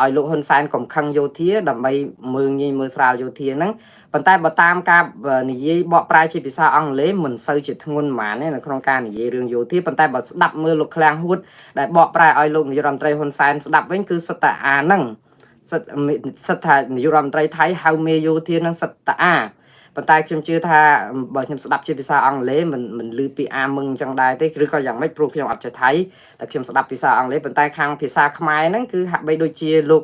ឲ្យលោកហ៊ុនសែនកុំខឹងយោធាដើម្បីមើងងាយមើលស្រាលយោធាហ្នឹងប៉ុន្តែបើតាមការនិយាយបកប្រែជាភាសាអង់គ្លេសមិនសូវជាធ្ងន់ហ្មងទេនៅក្នុងការនិយាយរឿងយោធាប៉ុន្តែបើស្ដាប់មើលលោកឃ្លាំងហួតដែលបកប្រែឲ្យលោកនាយរដ្ឋមន្ត្រីហ៊ុនសែនស្ដាប់វិញគឺសុទ្ធតែអាហ្នឹងសិតថានាយករដ្ឋមន្ត្រីថៃហៅមេយោធានឹងសិតតាអាប៉ុន្តែខ្ញុំជឿថាបើខ្ញុំស្ដាប់ជាភាសាអង់គ្លេសមិនឮពីអាមឹងអញ្ចឹងដែរទេឬក៏យ៉ាងម៉េចព្រោះខ្ញុំអត់ចេះថៃតែខ្ញុំស្ដាប់ភាសាអង់គ្លេសប៉ុន្តែខាងភាសាខ្មែរហ្នឹងគឺហាក់បីដូចជាលោក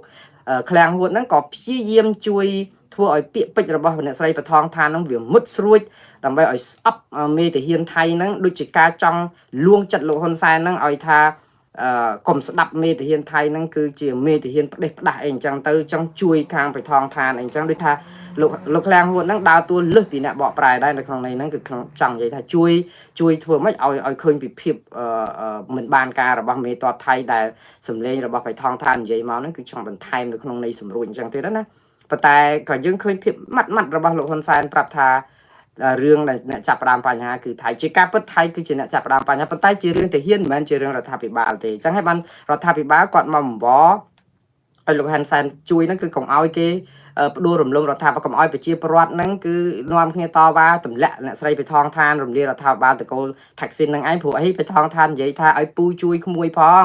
ឃ្លាំងហួតហ្នឹងក៏ព្យាយាមជួយធ្វើឲ្យពាក្យពេចន៍របស់អ្នកស្រីបថងឋានហ្នឹងវាមុតស្រួចដើម្បីឲ្យស្អប់មេតាហានថៃហ្នឹងដូចជាការចង់លួងចិត្តលោកហ៊ុនសែនហ្នឹងឲ្យថាកុំស្ដាប់មេតាហានថៃហ្នឹងគឺជាមេតាហានផ្ដេសផ្ដាស់អីអញ្ចឹងទៅចង់ជួយខាងបៃថងឋានអីអញ្ចឹងដូចថាលោកឃ្លាំងហួតហ្នឹងដើរតួលើសពីអ្នកបកប្រែដែរនៅក្នុងន័យហ្នឹងគឺខ្ញុំចង់និយាយថាជួយធ្វើម៉េចឲ្យឃើញពីភាពមិនបានការរបស់មេតបថៃដែលសម្លេងរបស់បៃថងឋាននិយាយមកហ្នឹងគឺចង់បន្ថែមនៅក្នុងន័យសម្រួលអញ្ចឹងទៀតណាប៉ុន្តែក៏យើងឃើញភាពម៉ាត់របស់លោកហ៊ុនសែនប្រាប់ថារឿងដែលអ្នកចាប់ផ្ដើមបញ្ហាគឺថៃជាការពិតថៃគឺជាអ្នកចាប់ផ្ដើមបញ្ហាប៉ុន្តែជារឿងទាហានមិនមែនជារឿងរដ្ឋាភិបាលទេអញ្ចឹងហើយបានរដ្ឋាភិបាលគាត់មកបង្វឲ្យលោកហ៊ុនសែនជួយហ្នឹងគឺកុំឲ្យគេផ្ដួលរំលំរដ្ឋាភិបាលកុំឲ្យប្រជាពលរដ្ឋហ្នឹងគឺនាំគ្នាតវ៉ាទម្លាក់អ្នកស្រីបៃថងឋានរំលាយរដ្ឋាភិបាលតកូលថាក់ស៊ីនហ្នឹងឯងព្រោះអីបៃថងឋាននិយាយថាឲ្យពូជួយក្មួយផង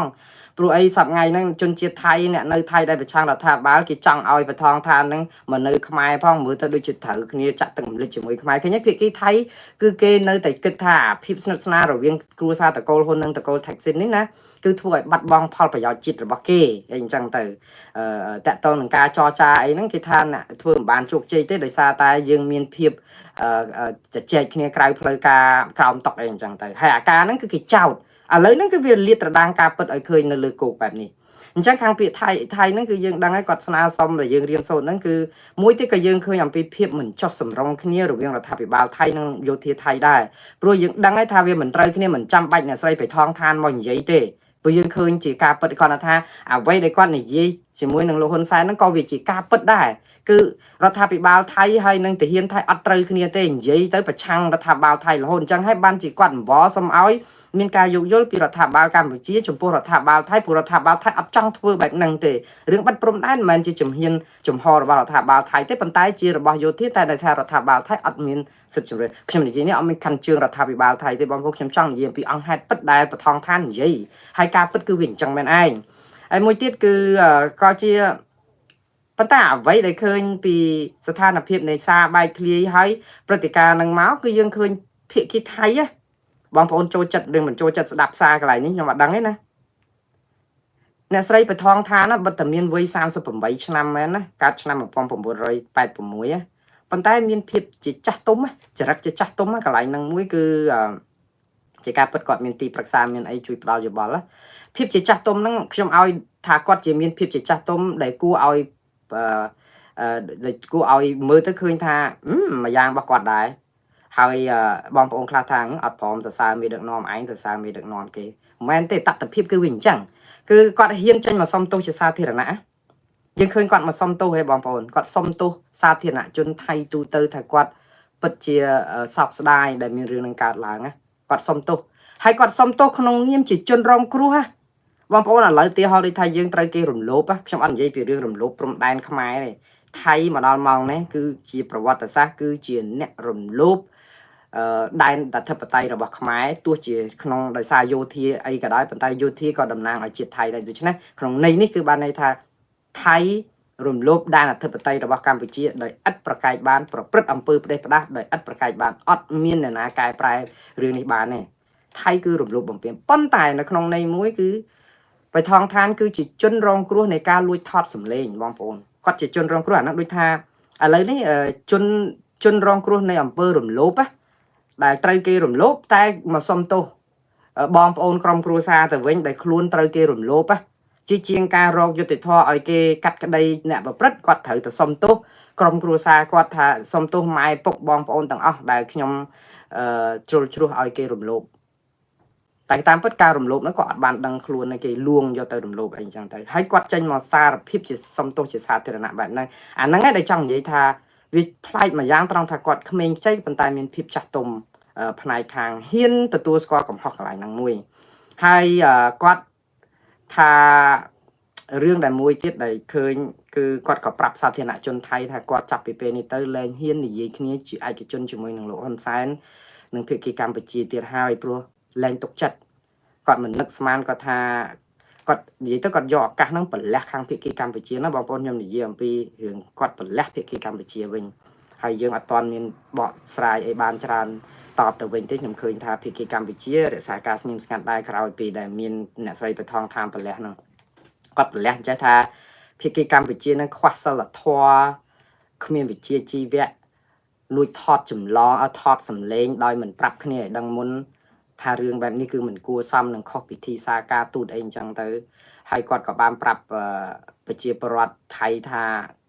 ព្រោះអីសប្ងៃហ្នឹងជនជាតិថៃអ្នកនៅថៃដែលប្រឆាំងរដ្ឋាភិបាលគេចង់ឲ្យបៃថងឋានហ្នឹងមកនៅខ្មែរផងមើលទៅដូចជាត្រូវគ្នាចាក់ទឹករំលឹកជាមួយខ្មែរឃើញទេភាគីថៃគឺគេនៅតែគិតថាភាពស្និទ្ធស្នាលរវាងគ្រួសារតកូលហ៊ុននិងតកូលថាក់ស៊ីននេះណាគឺធ្វើឲ្យបាត់បង់ផលប្រយោជន៍ជាតិរបស់គេអីអញ្ចឹងទៅតកតងនឹងការចរចាអីហ្នឹងគេថាធ្វើមិនបានជោគជ័យទេដោយសារតែយើងមានភាពជជែកគ្នាក្រៅផ្លូវការក្រោមតុកអីអញ្ចឹងទៅហើយអាការហ្នឹងគឺគេចោទឥឡូវហ្នឹងគឺវាលាតត្រដាងការពិតឲ្យឃើញនៅលើគោកបែបនេះអញ្ចឹងខាងពាក្យថៃហ្នឹងគឺយើងដឹងហើយគាត់ស្នើសុំដែលយើងរៀនសូត្រហ្នឹងគឺមួយទៀតក៏យើងឃើញអំពីភាពមិនចោះសម្រុងគ្នារវាងរដ្ឋាភិបាលថៃនិងយោធាថៃដែរព្រោះយើងដឹងហើយថាវាមិនត្រូវគ្នាមិនចាំបាច់អ្នកស្រីបៃថងឋានមកនិយាយទេព្រោះយើងឃើញជាការពិតគាត់ថាអ្វីដែលគាត់និយាយជាមួយនឹងលោកហ៊ុនសែនហ្នឹងក៏វាជាការពិតដែរគឺរដ្ឋាភិបាលថៃហើយនិងទាហានថៃអត់ត្រូវគ្នាទេនិយាយទៅប្រឆាំងរដ្ឋាភិបាលថៃរហូតអញ្ចឹងហើយបានជាគាត់អង្វរសុំឲ្យមានការយោគយល់ពីរដ្ឋាភិបាលកម្ពុជាចំពោះរដ្ឋាភិបាលថៃព្រោះរដ្ឋាភិបាលថៃអត់ចង់ធ្វើបែបហ្នឹងទេរឿងបាត់ព្រំដែនមិនមែនជាជំហានចំហរបស់រដ្ឋាភិបាលថៃទេប៉ុន្តែជារបស់យោធាតែដែលថារដ្ឋាភិបាលថៃអត់មានសិទ្ធិជំរឿនខ្ញុំនិយាយនេះអត់មានខាន់ជើងរដ្ឋាភិបាលថៃទេបងប្អូនខ្ញុំចង់និយាយអំពីអង្គហេតុពិតដែលបថងឋាននិយាយហើយការពិតគឺវាអញ្ចឹងមែនឯងហើយមួយទៀតគឺក៏ជាប៉ុន្តែអ្វីដែលឃើញពីស្ថានភាពនៃសារបែកធ្លាយហើយព្រឹត្តិការណ៍នឹងមកគឺយើងឃើញភាគីថៃបងប្អូនចូលចិត្តឬមិនចូលចិត្តស្ដាប់សារកន្លែងនេះខ្ញុំអត់ដឹងទេណាអ្នកស្រីបថងឋានបិទតែមានវ័យ38ឆ្នាំមែនណាកើតឆ្នាំ1986ប៉ុន្តែមានភាពជាចាស់ទុំចរិតជាចាស់ទុំកន្លែងហ្នឹងមួយគឺជាការពិតគាត់មានទីប្រឹក្សាមានអីជួយផ្ដល់យោបល់ភាពជាចាស់ទុំហ្នឹងខ្ញុំឲ្យថាគាត់ជាមានភាពជាចាស់ទុំដែលគួរឲ្យមើលទៅឃើញថាមួយយ៉ាងរបស់គាត់ដែរហើយបងប្អូនខ្លះថាអត់ព្រមទៅសើមេដឹកនាំឯងទៅសើមេដឹកនាំគេមិនមែនទេតថភាពគឺវាអញ្ចឹងគឺគាត់ហ៊ានចេញមកសុំទោសជាសាធារណៈយើងឃើញគាត់មកសុំទោសហេបងប្អូនគាត់សុំទោសសាធារណជនថៃទូទៅថាគាត់ពិតជាសោកស្ដាយដែលមានរឿងនឹងកើតឡើងណាគាត់សុំទោសហើយគាត់សុំទោសក្នុងនាមជាជនរងគ្រោះបងប្អូនឥឡូវទីហោដូចថាយើងត្រូវគេរំលោភខ្ញុំអត់និយាយពីរឿងរំលោភព្រំដែនខ្មែរទេ ថៃមកដល់ម៉ោងនេះគឺជាប្រវត្តិសាស្ត្រគឺជាអ្នករំលោភដែនអធិបតេយ្យរបស់ខ្មែរទោះជាក្នុងដោយសារយោធាអីក៏ដោយប៉ុន្តែយោធាក៏តំណាងឲ្យជាតិថៃដែរដូច្នេះក្នុងន័យនេះគឺបានន័យថាថៃរំលោភដែនអធិបតេយ្យរបស់កម្ពុជាដោយឥតប្រកែកបានប្រព្រឹត្តអំពើផ្ដេសផ្ដាសដោយឥតប្រកែកបានអត់មានអ្នកណាកែប្រែរឿងនេះបានទេថៃគឺរំលោភបំពានប៉ុន្តែនៅក្នុងន័យមួយគឺបៃថងឋានគឺជាជនរងគ្រោះនៃការលួចថតសម្លេងបងប្អូនគាត់ជាជនរងគ្រោះអានោះដូចថាឥឡូវនេះជនរងគ្រោះនៃអំពើរំលោភដែលត្រូវគេរំលោភតែមកសុំទោសបងប្អូនក្រុមគ្រួសារទៅវិញដែលខ្លួនត្រូវគេរំលោភជាងការរកយុត្តិធម៌ឲ្យគេកាត់ក្តីអ្នកប្រព្រឹត្តគាត់ត្រូវទៅសុំទោសក្រុមគ្រួសារគាត់ថាសុំទោសម៉ែពុកបងប្អូនទាំងអស់ដែលខ្ញុំជ្រុលជ្រោះឲ្យគេរំលោភតែតាមពិតការរំលោភហ្នឹងក៏អត់បានដឹងខ្លួនគេលួងយកទៅរំលោភអីចឹងទៅហើយគាត់ចេញមកសារភាពជាសុំទោសជាសាធារណៈបែបហ្នឹងអាហ្នឹងឯងដែលចង់និយាយថាវាប្លែកម្យ៉ាងត្រង់ថាគាត់ក្មេងខ្ចីប៉ុន្តែមានភាពចាស់ទុំផ្នែកខាងហ៊ានទទួលស្គាល់កំហុសកន្លែងហ្នឹងមួយហើយគាត់ថារឿងដែលមួយទៀតដែលឃើញគឺគាត់ក៏ប្រាប់សាធារណជនថៃថាគាត់ចាប់ពីពេលនេះទៅលែងហ៊ាននិយាយគ្នាជាឯកជនជាមួយនឹងលោកហ៊ុនសែននិងភាគីកម្ពុជាទៀតហើយព្រោះលែងទុកចិត្តគាត់មិននឹកស្មានគាត់ថាគាត់និយាយទៅគាត់យកឱកាសហ្នឹងប្រលះខាងភាគីកម្ពុជាណាបងប្អូនខ្ញុំនិយាយអំពីរឿងគាត់ប្រលះភាគីកម្ពុជាវិញហើយយើងអត់ទាន់មានបកស្រាយអីបានច្រើនតបទៅវិញទេខ្ញុំឃើញថាភាគីកម្ពុជារក្សាការស្ងៀមស្ងាត់ដែរក្រោយពីដែលមានអ្នកស្រីបថងថាមប្រលះហ្នឹងគាត់ប្រលះចេះថាភាគីកម្ពុជានឹងខ្វះសិលធម៌គ្មានវិជ្ជាជីវៈលួចថតចម្លងថតសម្លេងដោយមិនប្រាប់គ្នាឲ្យដឹងមុនថារឿងបែបនេះគឺមិនគួរសមនឹងខុសពិធីសារការទូតអីអញ្ចឹងទៅហើយគាត់ក៏បានប្រាប់ប្រជាពលរដ្ឋថៃថា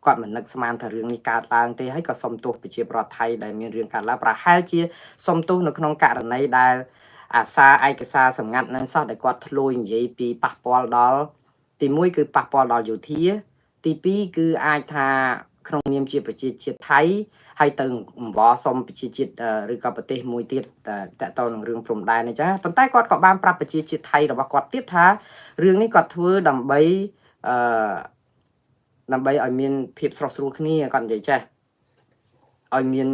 គាត់មិននឹកស្មានថារឿងនេះកើតឡើងទេហើយក៏សុំទោសប្រជាពលរដ្ឋថៃដែលមានរឿងកើតឡើងប្រហែលជាសុំទោសនៅក្នុងករណីដែលអាសារឯកសារសម្ងាត់នឹងសោះដែលគាត់ធ្លួយនិយាយពីប៉ះពាល់ដល់ទី1គឺប៉ះពាល់ដល់យោធាទី2គឺអាចថាក្នុងនាមជាប្រជាជាតិថៃហើយទៅអង្វរសុំប្រជាជាតិឬក៏ប្រទេសមួយទៀតតទៅនឹងរឿងព្រំដែនអញ្ចឹងប៉ុន្តែគាត់ក៏បានប្រាប់ប្រជាជាតិថៃរបស់គាត់ទៀតថារឿងនេះគាត់ធ្វើដើម្បីឲ្យមានភាពស្រស់ស្រួលគ្នាគាត់និយាយចេះឲ្យមាន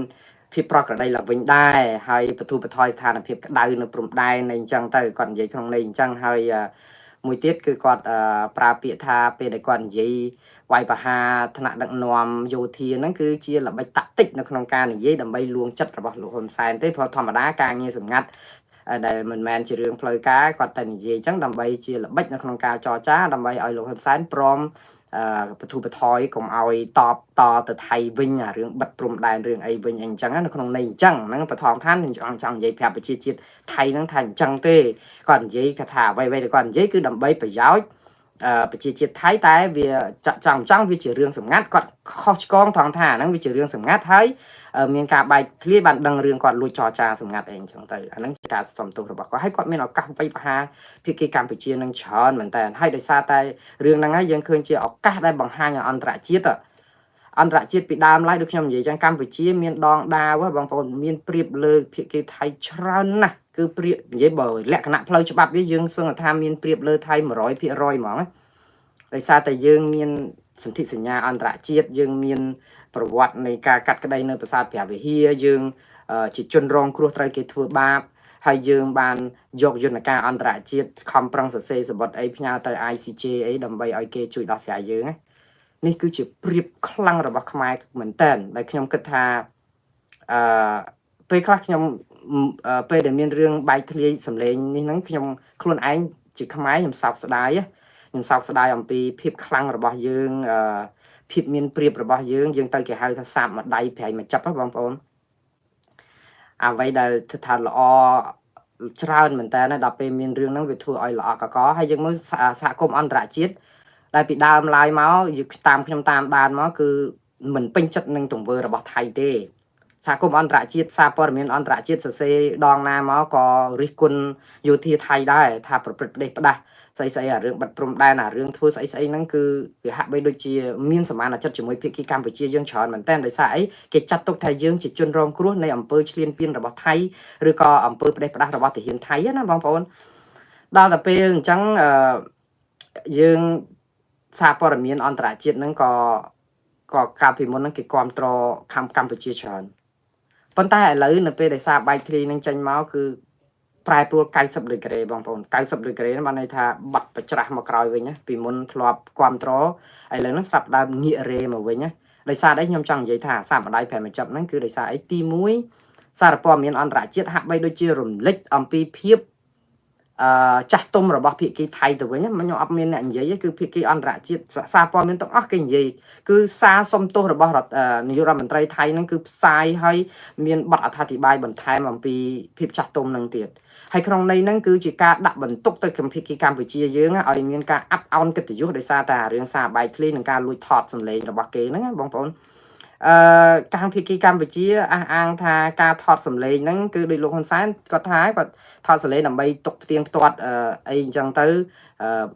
ភាពប្រក្រតីឡើងវិញដែរហើយបទូបថយស្ថានភាពក្តៅនៅព្រំដែនអញ្ចឹងទៅគាត់និយាយក្នុងន័យអញ្ចឹងហើយមួយទៀតគឺគាត់ប្រើពាក្យថាពេលដែលគាត់និយាយវាយប្រហារថ្នាក់ដឹកនាំយោធាហ្នឹងគឺជាល្បិចតាក់ទិកនៅក្នុងការនិយាយដើម្បីលួងចិត្តរបស់លោកហ៊ុនសែនទេព្រោះធម្មតាការងារសម្ងាត់ដែលមិនមែនជារឿងផ្លូវការគាត់តែនិយាយអញ្ចឹងដើម្បីជាល្បិចនៅក្នុងការចរចាដើម្បីឲ្យលោកហ៊ុនសែនព្រមបទូបថយកុំឲ្យតបទៅថៃវិញអារឿងបិទព្រំដែនរឿងអីវិញអញ្ចឹងនៅក្នុងន័យអញ្ចឹងហ្នឹងបថងឋានចង់និយាយប្រាប់ប្រជាជាតិថៃហ្នឹងថាអញ្ចឹងទេគាត់និយាយថាអ្វីៗដែលគាត់និយាយគឺដើម្បីប្រយោជន៍ប្រជាជាតិថៃតែវាចង់វាជារឿងសម្ងាត់គាត់ខុសឆ្គងថងថាហ្នឹងវាជារឿងសម្ងាត់ហើយមានការបែកធ្លាយបានដឹងរឿងគាត់លួចចរចាសម្ងាត់អីអញ្ចឹងទៅអាហ្នឹងជាការសំទោសរបស់គាត់ហើយគាត់មានឱកាសវាយប្រហារភាគីកម្ពុជានឹងច្រើនមែនតើហើយដោយសារតែរឿងហ្នឹងហើយយើងឃើញជាឱកាសដែលបង្ហាញឲ្យអន្តរជាតិពីដើមឡើយដូចខ្ញុំនិយាយចឹងកម្ពុជាមានដងដាវបងប្អូនមានព្រៀបលើភាគីថៃច្រើនណាស់គឺព្រៀបនិយាយបើលក្ខណៈផ្លូវច្បាប់វាយើងសឹងថាមានព្រៀបលើថៃ 100% ហ្មងដោយសារតែយើងមានសន្ធិសញ្ញាអន្តរជាតិយើងមានប្រវត្តិនៃការកាត់ក្តីនៅប្រាសាទព្រះវិហារយើងជាជនរងគ្រោះត្រូវគេធ្វើបាបហើយយើងបានយកយន្តការអន្តរជាតិខំប្រឹងសរសេរសម្បត្តិអីផ្ញើទៅ ICJ អីដើម្បីឲ្យគេជួយដោះស្រាយយើងនេះគឺជាព្រៀបខ្លាំងរបស់ខ្មែរមែនតើដែលខ្ញុំគិតថាពេលខ្លះខ្ញុំពេលដែលមានរឿងបែកធ្លាយសម្លេងនេះហ្នឹងខ្ញុំខ្លួនឯងជាខ្មែរខ្ញុំសោកស្ដាយអំពីភាពខ្លាំងរបស់យើងភាពមានព្រៀបរបស់យើងទៅគេហៅថាសាបមួយដៃប្រៃមួយចាប់បងប្អូនអ្វីដែលថាល្អច្រើនមែនតើដល់ពេលមានរឿងហ្នឹងវាធ្វើឲ្យល្អកកហើយយើងមើលសហគមន៍អន្តរជាតិដែលពីដើមឡើយមកតាមខ្ញុំតាមដានមកគឺមិនពេញចិត្តនឹងទង្វើរបស់ថៃទេសហគមន៍អន្តរជាតិសារព័ត៌មានអន្តរជាតិសរសេរដងណាមកក៏រិះគន់យោធាថៃដែរថាប្រព្រឹត្តផ្ដេសផ្ដាសស្អីអារឿងបាត់ព្រំដែនអារឿងធ្វើស្អីហ្នឹងគឺវាហាក់បីដូចជាមានសមានចិត្តជាមួយភាគីកម្ពុជាយើងច្រើនមែនតើដោយសារអីគេចាត់ទុកថាយើងជាជនរងគ្រោះនៃអំពើឈ្លានពានរបស់ថៃឬក៏អំពើផ្ដេសផ្ដាសរបស់ទាហានថៃណាបងប្អូនដល់តែពេលអញ្ចឹងយើងសារព័ត៌មានអន្តរជាតិហ្នឹងក៏ ក៏កាលពីមុនហ្នឹងគេគ្រប់គ្រងកម្ពុជាច្រើនប៉ុន្តែឥឡូវនៅពេលដែលសារបែកធ្លាយនឹងចេញមកគឺប្រែប្រួល90ដឺក្រេបងប្អូន90ដឺក្រេហ្នឹងបានន័យថាបាត់ប្រច្រាស់មកក្រោយវិញណាពីមុនធ្លាប់គ្រប់គ្រងឥឡូវហ្នឹងស្រាប់ដើមងាករេមកវិញណាដោយសារអីខ្ញុំចង់និយាយថាសារម្ដាយប្រែមកចាប់ហ្នឹងគឺដោយសារអីទី1សារព័ត៌មានអន្តរជាតិហាក់បីដូចជារំលេចអំពីភាពចាស់ទុំរបស់ភាគីថៃទៅវិញខ្ញុំអត់មានអ្នកនិយាយគឺភាគីអន្តរជាតិសារព័ត៌មានទាំងអស់គេនិយាយគឺសារសុំទោសរបស់នាយករដ្ឋមន្ត្រីថៃហ្នឹងគឺផ្សាយឲ្យមានបទអត្ថាធិប្បាយបន្ថែមអំពីភាពចាស់ទុំហ្នឹងទៀតហើយក្នុងន័យហ្នឹងគឺជាការដាក់បន្ទុកទៅភាគីកម្ពុជាយើងឲ្យមានការអាប់អោនកិត្តិយសដោយសារតែរឿងសារបែកធ្លាយនិងការលួចថតសម្លេងរបស់គេហ្នឹងបងប្អូនខាងភាគីកម្ពុជាអះអាងថាការថតសម្លេងហ្នឹងគឺដោយលោកហ៊ុនសែនគាត់ថាគាត់ថតសម្លេងដើម្បីទុកផ្ទៀងផ្ទាត់អីអញ្ចឹងទៅ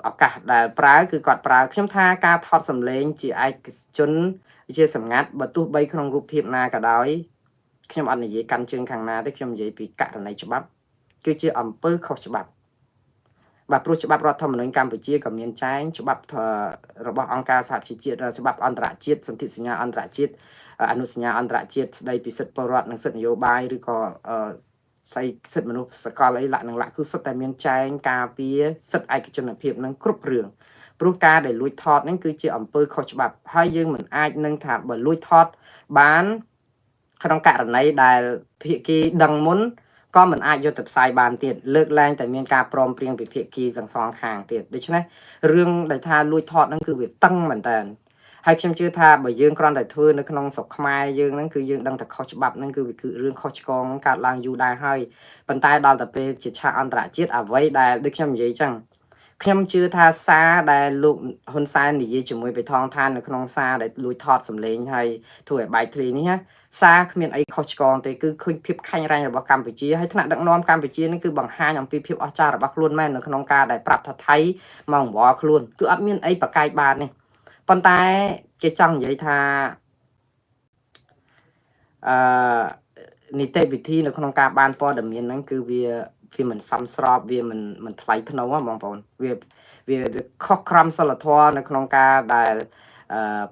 ឱកាសដែលប្រើគឺគាត់ប្រើខ្ញុំថាការថតសម្លេងជាឯកជនជាសម្ងាត់បើទោះបីក្នុងរូបភាពណាក៏ដោយខ្ញុំអត់និយាយកាន់ជើងខាងណាទេខ្ញុំនិយាយពីករណីច្បាប់គឺជាអំពើខុសច្បាប់បាទព្រោះច្បាប់រដ្ឋធម្មនុញ្ញកម្ពុជាក៏មានចែងច្បាប់របស់អង្គការសហប្រជាជាតិច្បាប់អន្តរជាតិសន្ធិសញ្ញាអន្តរជាតិអនុសញ្ញាអន្តរជាតិស្ដីពីសិទ្ធិពលរដ្ឋនិងសិទ្ធិនយោបាយឬក៏ស្អីសិទ្ធិមនុស្សសកលអីលក្ខណៈគឺសុទ្ធតែមានចែងការពារសិទ្ធិឯកជនភាពនឹងគ្រប់រឿងព្រោះការដែលលួចថតហ្នឹងគឺជាអំពើខុសច្បាប់ហើយយើងមិនអាចនឹងថាបើលួចថតបានក្នុងករណីដែលភាគីដឹងមុនក៏មិនអាចយកទៅផ្សាយបានទៀតលើកឡើងតែមានការព្រមព្រៀងពីភាគីទាំងសងខាងទៀតដូច្នេះរឿងដែលថាលួចថតហ្នឹងគឺវាតឹងមែនតើហើយខ្ញុំជឿថាបើយើងគ្រាន់តែធ្វើនៅក្នុងស្រុកខ្មែរយើងហ្នឹងគឺយើងដឹងតែខុសច្បាប់ហ្នឹងគឺវាគឺរឿងខុសឆ្គងកើតឡើងយូរដែរហើយប៉ុន្តែដល់តែពេលជាឆាកអន្តរជាតិអ្វីដែលដូចខ្ញុំនិយាយចឹងខ្ញុំជឿថាសារដែលលោកហ៊ុនសែននិយាយជាមួយបេថងឋាននៅក្នុងសារដែលលួចថតសម្លេងហើយធ្វើឲ្យបែកធ្លាយនេះណាសារគ្មានអីខុសឆ្គងទេគឺឃើញភាពខាញ់រ៉ាញ់របស់កម្ពុជាហើយថ្នាក់ដឹកនាំកម្ពុជានេះគឺបង្ហាញអំពីភាពអស្ចារ្យរបស់ខ្លួនមែននៅក្នុងការដែលប្រាប់ថាថៃមកអង្វរខ្លួនគឺអត់មានអីប្រកែកបាននេះប៉ុន្តែគេចង់និយាយថានីតិវិធីនៅក្នុងការបានព័ត៌មានហ្នឹងគឺវាមិនសមស្របវាមិនថ្លៃថ្នូរបងប្អូនវាខុសក្រមសីលធម៌នៅក្នុងការដែល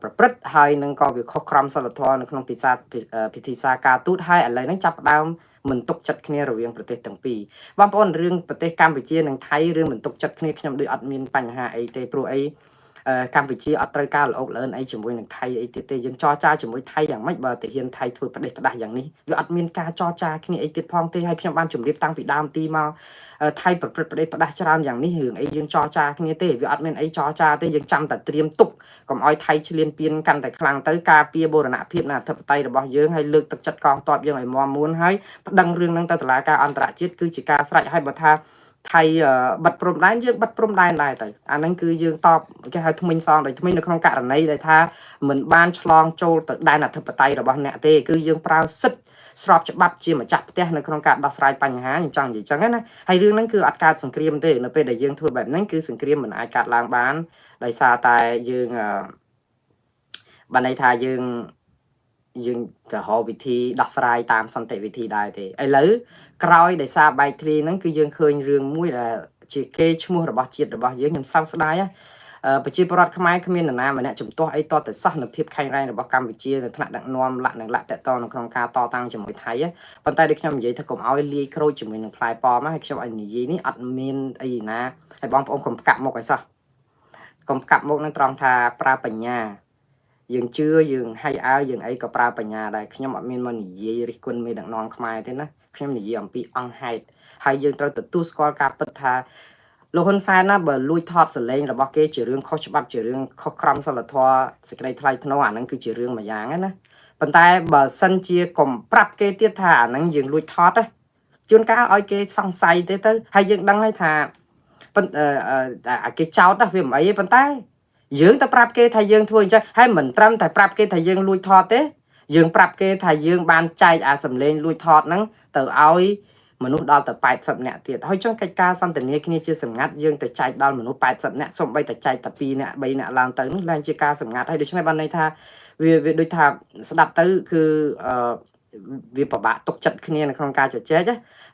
ប្រព្រឹត្តហើយនឹងក៏វាខុសក្រមសីលធម៌នៅក្នុងពិធីសារការទូតហើយឥឡូវហ្នឹងចាប់ផ្ដើមមិនទុកចិត្តគ្នារវាងប្រទេសទាំងពីរបងប្អូនរឿងប្រទេសកម្ពុជានិងថៃរឿងមិនទុកចិត្តគ្នាខ្ញុំដូចអត់មានបញ្ហាអីទេព្រោះអីកម្ពុជាអត់ត្រូវការល្អកលឿនអីជាមួយនឹងថៃអីទៀតទេយើងចរចាជាមួយថៃយ៉ាងម៉េចបើតាហ៊ានថៃធ្វើផ្ដេសផ្ដាស់យ៉ាងនេះវាអត់មានការចរចាគ្នាអីទៀតផងទេហើយខ្ញុំបានជម្រាបតាំងពីដើមទីមកថៃប្រព្រឹត្តផ្ដេសផ្ដាស់ច្រើនយ៉ាងនេះរឿងអីយើងចរចាគ្នាទេវាអត់មានអីចរចាទេយើងចាំតែត្រៀមទុកកុំឲ្យថៃឈ្លានពានកាន់តែខ្លាំងទៅការពារបូរណភាពនិងអធិបតេយ្យរបស់យើងហើយលើកទឹកចិត្តកងទ័ពយើងឲ្យមាំមួនហើយប្តឹងរឿងហ្នឹងទៅតុលាការអន្តរជាតិគឺជាការស្រេចហើយបើថាថៃបិទព្រំដែនយើងបិទព្រំដែនដែរទៅអាហ្នឹងគឺយើងតបគេហៅថ្មិញសងដោយថ្មិញនៅក្នុងករណីដែលថាមិនបានឆ្លងចូលទៅដែនអធិបតេយ្យរបស់អ្នកទេគឺយើងប្រើសិទ្ធិស្របច្បាប់ជាម្ចាស់ផ្ទះនៅក្នុងការដោះស្រាយបញ្ហាខ្ញុំចង់និយាយចឹងណាហើយរឿងហ្នឹងគឺអត់កើតសង្គ្រាមទេនៅពេលដែលយើងធ្វើបែបហ្នឹងគឺសង្គ្រាមមិនអាចកើតឡើងបានដោយសារតែយើងបានន័យថាយើងទៅរកវិធីដោះស្រាយតាមសន្តិវិធីដែរទេឥឡូវក្រោយដោយសារបែកធ្លាយហ្នឹងគឺយើងឃើញរឿងមួយដែលជាគេឈ្មោះរបស់ជាតិរបស់យើងខ្ញុំសោកស្ដាយប្រជាពលរដ្ឋខ្មែរគ្មាននរណាម្នាក់ជំទាស់អីតតែសោះនៅភាពខាញ់រ៉ាញ់របស់កម្ពុជានៅថ្នាក់ដឹកនាំលក្ខតកតនៅក្នុងការតតាំងជាមួយថៃប៉ុន្តែដូចខ្ញុំនិយាយថាកុំឲ្យលាយក្រូចជាមួយនឹងផ្លែប៉ោមហើយខ្ញុំឲ្យនិយាយនេះអត់មានអីណាហើយបងប្អូនកុំផ្កាប់មុខឲ្យសោះកុំផ្កាប់មុខនឹងត្រង់ថាប្រើបញ្ញាយើងជឿយើងហៃអើយើងអីក៏ប្រើបញ្ញាដែរខ្ញុំអត់មានមកនិយាយរិះគន់មេដឹកនាំខ្មែរទេណាខ្ញុំនិយាយអំពីអង្គហេតុហើយយើងត្រូវទទួលស្គាល់ការពិតថាលោកហ៊ុនសែនណាបើលួចថតសលេងរបស់គេជារឿងខុសច្បាប់ជារឿងខុសក្រមសីលធម៌សេចក្តីថ្លៃថ្នូរអាហ្នឹងគឺជារឿងមួយយ៉ាងណាប៉ុន្តែបើសិនជាកុំប្រាប់គេទៀតថាអាហ្នឹងយើងលួចថតជួនកាលឲ្យគេសង្ស័យទេទៅហើយយើងដឹងហើយថាគេចោទវាមិនអីទេប៉ុន្តែយើងទៅប្រាប់គេថាយើងធ្វើអញ្ចឹងហើយមិនត្រឹមតែប្រាប់គេថាយើងលួចថតទេយើងប្រាប់គេថាយើងបានចែកអាសម្លេងលួចថតហ្នឹងទៅឲ្យមនុស្សដល់ទៅ80នាក់ទៀតហើយចុះកិច្ចការសន្ទនាគ្នាជាសម្ងាត់យើងទៅចែកដល់មនុស្ស80នាក់សូម្បីតែចែកតែ2នាក់3នាក់ឡើងទៅនោះឡើងជាការសម្ងាត់ហើយដូច្នេះបានន័យថាវាដូចថាស្ដាប់ទៅគឺវាពិបាកទុកចិត្តគ្នានៅក្នុងការជជែក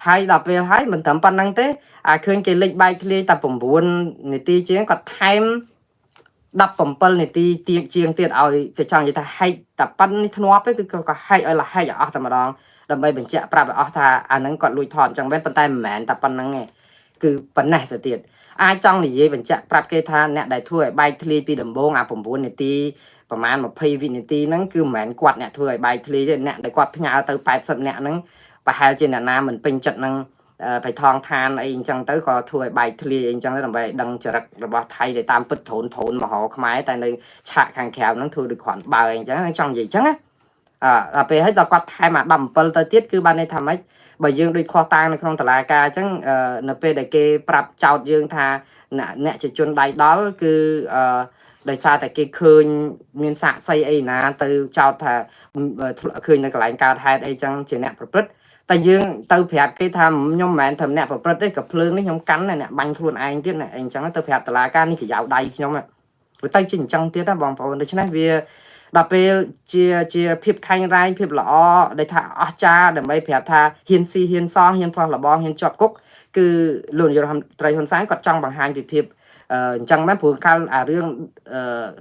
ហើយដល់ពេលហើយមិនត្រឹមប៉ុណ្្នឹងទេឃើញគេលេចបែកធ្លាយតែ9នាទីជាងគាត់ថែម 17នាទីទៀងជាងទៀតឲ្យទៅចង់និយាយថាហែកតែប៉ុននេះធ្នាប់ទេគឺក៏ហែកឲ្យលហែកអស់តែម្ដងដើម្បីបញ្ជាក់ប្រាប់ឲ្យអស់ថាអាហ្នឹងគាត់លួចថតអញ្ចឹងមែនប៉ុន្តែមិនមែនតែប៉ុណ្្នឹងទេគឺប៉ុណ្ណេះទៅទៀតអាចចង់និយាយបញ្ជាក់ប្រាប់គេថាអ្នកដែលធ្វើឲ្យបែកធ្លាយពីដំបូងអា9នាទីប្រហែល20វិនាទីហ្នឹងគឺមិនមែនគាត់អ្នកធ្វើឲ្យបែកធ្លាយទេអ្នកដែលគាត់ផ្ញើទៅ80អ្នកហ្នឹងប្រហែលជាអ្នកណាមិនពេញចិត្តនឹងបៃថងឋានអីអញ្ចឹងទៅក៏ធ្វើឲ្យបែកធ្លាយអីអញ្ចឹងដើម្បីឲ្យដឹងចរិតរបស់ថៃដែលតាមពិតដ្រូនមហោខ្មែរតែនៅឆាកខាងក្រៅហ្នឹងធ្វើដូចគ្រាន់បើអីអញ្ចឹងចង់និយាយអញ្ចឹងណាដល់ពេលហើយដល់គាត់ថែមអា17ទៅទៀតគឺបានន័យថាម៉េចបើយើងដូចខុសតាំងនៅក្នុងតឡាការអញ្ចឹងនៅពេលដែលគេប្រាប់ចោតយើងថាអ្នកជាជនដៃដល់គឺដោយសារតែគេឃើញមានសាកសីអីណាទៅចោតថាឃើញនៅកន្លែងកើតហេតុអីចឹងជាអ្នកប្រព្រឹត្តតែយើងទៅប្រាប់គេថាខ្ញុំមិនមែនធ្វើអ្នកប្រព្រឹត្តទេក៏ភ្លើងនេះខ្ញុំកាន់អ្នកបាញ់ខ្លួនឯងទៀតណាអញ្ចឹងទៅប្រាប់តឡាការនេះក៏យ៉ាវដៃខ្ញុំទៅទៅជាអញ្ចឹងទៀតណាបងប្អូនដូច្នេះវាដល់ពេលជាភាពខាញ់រ៉ែងភាពល្អដែលថាអស្ចារ្យដើម្បីប្រាប់ថាហ៊ានស៊ីហ៊ានសងហ៊ានផ្លោះលបងហ៊ានជាប់គុកគឺលោកនាយករដ្ឋមន្ត្រីហ៊ុនសែនគាត់ចង់បង្ហាញពីភាពអញ្ចឹងមែនព្រោះកាលអារឿង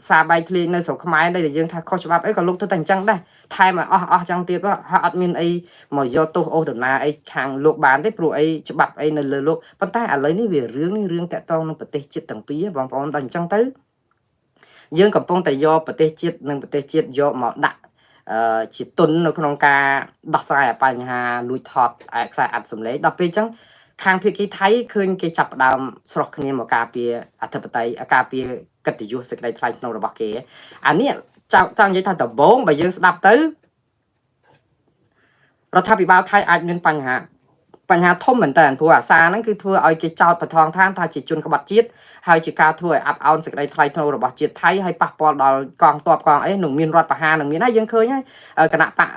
សារបែកធ្លាយនៅស្រុកខ្មែរដែលយើងថាខុសច្បាប់អីក៏លោកធ្វើតែអញ្ចឹងដែរថែមឲ្យអស់អញ្ចឹងទៀតហើយអត់មានអីមកយកទោសអូសដំណើរអីខាងលោកបានទេព្រោះអីច្បាប់អីនៅលើលោកប៉ុន្តែឥឡូវនេះវារឿងតាក់ទងនឹងប្រទេសជាតិទាំងពីរបងប្អូនដល់អញ្ចឹងទៅយើងកំពុងតែយកប្រទេសជាតិនិងប្រទេសជាតិយកមកដាក់ជាទុននៅក្នុងការដោះស្រាយបញ្ហាលួចថតខ្សែអត្ថសម្លេងដល់ពេលអញ្ចឹងខាងភាគីថៃឃើញគេចាប់ផ្ដើមស្រោះគ្នាមកការពារអធិបតេយ្យការពារកិត្តិយសសេចក្តីថ្លៃថ្នូររបស់គេអានេះចង់និយាយថាដំបូងបើយើងស្ដាប់ទៅរដ្ឋាភិបាលថៃអាចមានបញ្ហាធំមែនតើព្រោះអាសាហ្នឹងគឺធ្វើឲ្យគេចោទបថងឋានថាជាជនក្បត់ជាតិហើយជាការធ្វើឲ្យអាប់អោនសេចក្តីថ្លៃថ្នូររបស់ជាតិថៃហើយប៉ះពាល់ដល់កងទ័ពកងអីនឹងមានរដ្ឋប្រហារនឹងមានហើយយើងឃើញហើយគណៈបក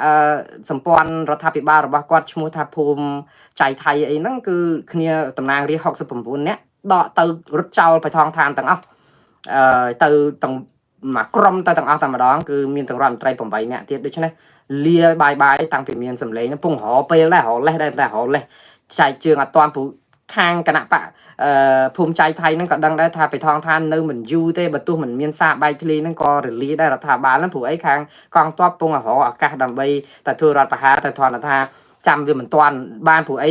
សម្ព័ន្ធរដ្ឋាភិបាលរបស់គាត់ឈ្មោះថាភូមិចៃថៃអីហ្នឹងគឺគ្នាតំណាងរាស្ត្រ69នាក់ដកទៅរត់ចោលបថងឋានទាំងអស់ទៅទាំងមកក្រុមទៅទាំងអស់តែម្ដងគឺមានទាំងរដ្ឋមន្ត្រី8នាក់ទៀតដូច្នេះលាបាយតាំងពីមានសម្លេងពងរពេលដែររលេះដែរតែរលេះចែកជើងអត់តាន់ព្រោះខាងគណៈបកភូមិចៃថៃហ្នឹងក៏ដឹងដែរថាបេថងឋាននៅមិនយូរទេបើទោះមិនមានសារបែកធ្លាយហ្នឹងក៏រលាដែររដ្ឋាភិបាលហ្នឹងព្រោះអីខាងកងទ័ពពងរឱកាសដើម្បីតែធ្វើរដ្ឋប្រហារតែធនថាចាំវាមិនទាន់បានព្រោះអី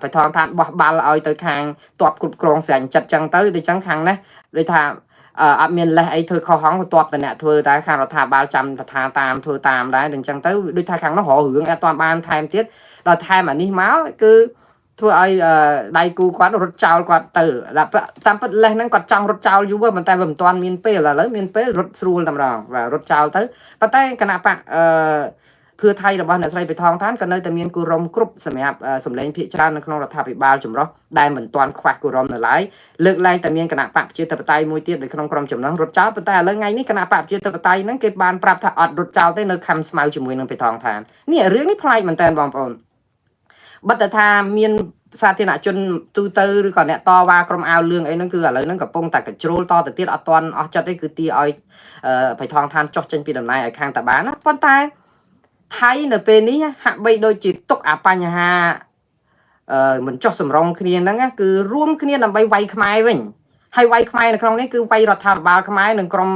បេថងឋានបោះបាល់ឲ្យទៅខាងទ័ពគ្រប់គ្រងស្រាញ់ចិត្តចឹងទៅដូចចឹងខាងនេះដូចថាអត់មានលេះអីធ្វើខុសហងបន្ទាប់តែអ្នកធ្វើតែខាងរដ្ឋាភិបាលចាំថាតាមធ្វើតាមដែរអញ្ចឹងទៅដូចថាខាងនោះរករឿងអត់ទាន់បានថែមទៀតដល់ថែមអានេះមកគឺធ្វើឲ្យដៃគូគាត់រត់ចោលគាត់ទៅតាមពិតលេះហ្នឹងគាត់ចង់រត់ចោលយូរប៉ុន្តែវាមិនទាន់មានពេលឥឡូវមានពេលរត់ស្រួលតែម្ដងបាទរត់ចោលទៅប៉ុន្តែគណៈបកភឿថៃរបស់អ្នកស្រីបេថងឋានក៏នៅតែមានគូរំគ្រប់សម្រាប់សម្លេងភាគច្រើននៅក្នុងរដ្ឋាភិបាលចម្រុះដែលមិនទាន់ខ្វះគូរំនៅឡើយលើកឡើងតែមានគណៈបកប្រជាធិបតេយ្យមួយទៀតនៅក្នុងក្រុមចំណងរត់ចោលប៉ុន្តែឥឡូវថ្ងៃនេះគណៈបកប្រជាធិបតេយ្យហ្នឹងគេបានប្រាប់ថាអត់រត់ចោលទេនៅខំស្មៅជាមួយនឹងបេថងឋាននេះរឿងនេះប្លែកមែនតើបងប្អូនបើតែថាមានសាធារណជនទូទៅឬក៏អ្នកតវ៉ាក្រុមអាវលឿងអីហ្នឹងគឺឥឡូវហ្នឹងកំពុងតែកញ្ជ្រោលតទៅទៀតអត់ទាន់អស់ចិត្តទេគឺទីឲ្យបេថងឋានចុះចេញពីតំណែងឲ្យខាងតាបានណាប៉ុន្តែថៃនៅពេលនេះហាក់បីដូចជាទុកអាបញ្ហាមិនចុះសម្រងគ្នាហ្នឹងគឺរួមគ្នាដើម្បីវាយខ្មែរវិញហើយវាយខ្មែរនៅក្នុងនេះគឺវាយរដ្ឋាភិបាលខ្មែរនិងក្រុម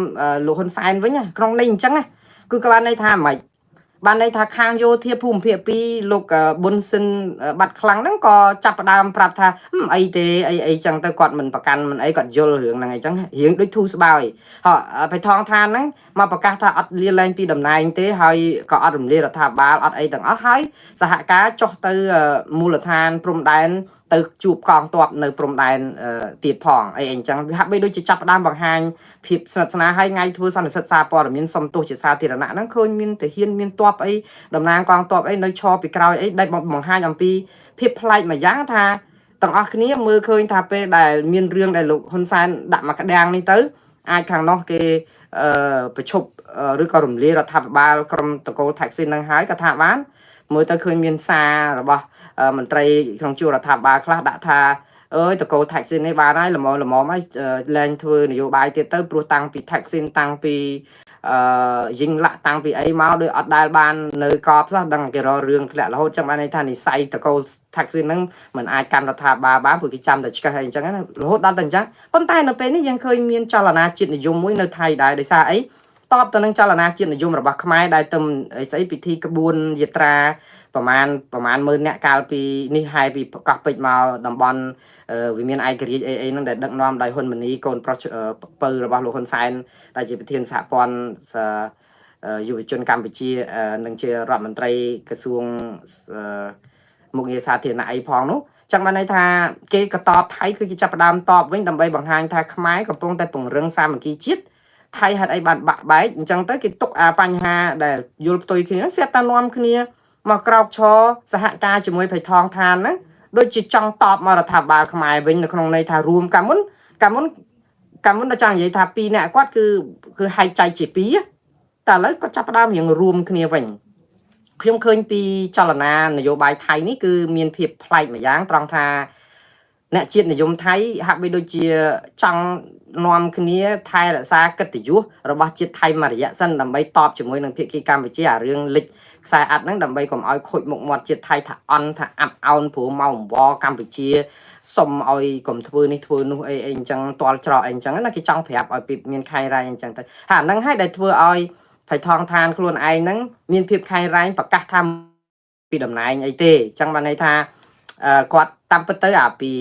លោកហ៊ុនសែនវិញក្នុងនេះអញ្ចឹងគឺក៏បានន័យថាមិនបានន័យថាខាងយោធាភូមិភាគ2លោកប៊ុនស៊ិនបាត់ខ្លាំងហ្នឹងក៏ចាប់ផ្ដើមប្រាប់ថាអីទេអីចឹងទៅគាត់មិនប្រកាន់មិនអីគាត់យល់រឿងហ្នឹងអីចឹងរឿងដូចធូរស្បើយបៃថងឋានហ្នឹងមកប្រកាសថាអត់លាលែងពីតំណែងទេហើយក៏អត់រំលាយរដ្ឋាភិបាលអត់អីទាំងអស់ហើយសហការចុះទៅមូលដ្ឋានព្រំដែនទៅជួបកងទ័ពនៅព្រំដែនទៀតផងអីអញ្ចឹងវាហាក់បីដូចជាចាប់ផ្ដើមបង្ហាញភាពស្និទ្ធស្នាលហើយថ្ងៃធ្វើសន្និសីទសារព័ត៌មានសុំទោសជាសាធារណៈហ្នឹងឃើញមានទាហានមានទ័ពអីតំណាងកងទ័ពអីនៅឈរពីក្រោយអីដែលបង្ហាញអំពីភាពប្លែកមួយយ៉ាងថាទាំងអស់គ្នាមើលឃើញថាពេលដែលមានរឿងដែលលោកហ៊ុនសែនដាក់មកក្តាំងនេះទៅអាចខាងនោះគេប្រជុំឬក៏រំលាយរដ្ឋាភិបាលក្រុមតកូលថាក់ស៊ីននឹងហើយក៏ថាបានមើលទៅឃើញមានសាររបស់មន្ត្រីក្នុងជួររដ្ឋាភិបាលខ្លះដាក់ថា ơi tờ cô thạch xin ấy bà này là mò mấy lên thưa nhiều bài tiết tới pro tăng bị thạch xin tăng bị dinh lạ tăng bị ấy máu đôi ở đài ban nơi cọp ra đằng cái rò rương lẽ là hốt trong anh ấy than thì say tờ cô thạch xin nâng mình ai căn là thà bà bá vừa cái trăm để cái hình chẳng hốt đa tình chắc con tay nó bên ấyยังเคยមានចលនាជាតិនិយមមួយនៅថៃដែរដោយសារអីតបទៅនឹងចលនាជាតិនិយមរបស់ខ្មែរដែលទៅស្អីពិធីក្បួនយាត្រាប្រមាណ10000អ្នកកាលពីនេះហើយពីកោះពេជ្រមកតំបន់វិមានឯករាជ្យអីហ្នឹងដែលដឹកនាំដោយហ៊ុនម៉ាណីកូនប្រុសពៅរបស់លោកហ៊ុនសែនដែលជាប្រធានសហព័ន្ធយុវជនកម្ពុជានិងជារដ្ឋមន្ត្រីក្រសួងមុខងារសាធារណៈអីផងនោះចឹងបានន័យថាគេក៏តបថៃគឺគេចាប់ផ្ដើមតបវិញដើម្បីបង្ហាញថាខ្មែរកំពុងតែពង្រឹងសាមគ្គីជាតិថៃហេតុអីបានបាក់បែកអញ្ចឹងទៅគេទុកអាបញ្ហាដែលយល់ផ្ទុយគ្នាស្រាប់តែនាំគ្នាមកក្រោកឈរសហការជាមួយភ័យថងឋានហ្នឹងដូចជាចង់តបមករដ្ឋាភិបាលខ្មែរវិញនៅក្នុងន័យថារួមកាមុនដល់ចង់និយាយថា2នាក់គាត់គឺហែកចែកជា2តែឥឡូវគាត់ចាប់ផ្ដើមរៀងរួមគ្នាវិញខ្ញុំឃើញពីចលនានយោបាយថៃនេះគឺមានភាពប្លែកម្យ៉ាងត្រង់ថាអ្នកជាតិនិយមថៃហាក់បីដូចជាចង់នាំគ្នាថែរក្សាកិត្តិយសរបស់ជាតិថៃមួយរយៈសិនដើម្បីតបជាមួយនឹងភាគីកម្ពុជាអារឿងលិចខ្សែអាត់ហ្នឹងដើម្បីកុំឲ្យខូចមុខមាត់ជាតិថៃថាអន់ថាអាប់អោនព្រោះមកអង្វរកម្ពុជាសុំឲ្យកុំធ្វើនេះធ្វើនោះអីអញ្ចឹងតល់ច្រកអីអញ្ចឹងណាគេចង់ប្រាប់ឲ្យពីមានខែរ៉ៃអញ្ចឹងទៅអាហ្នឹងហើយដែលធ្វើឲ្យភ័យថងឋានខ្លួនឯងហ្នឹងមានភាពខែរ៉ៃប្រកាសថាពីតំណែងអីទេអញ្ចឹងបានន័យថាគាត់តាមពិតទៅអាពី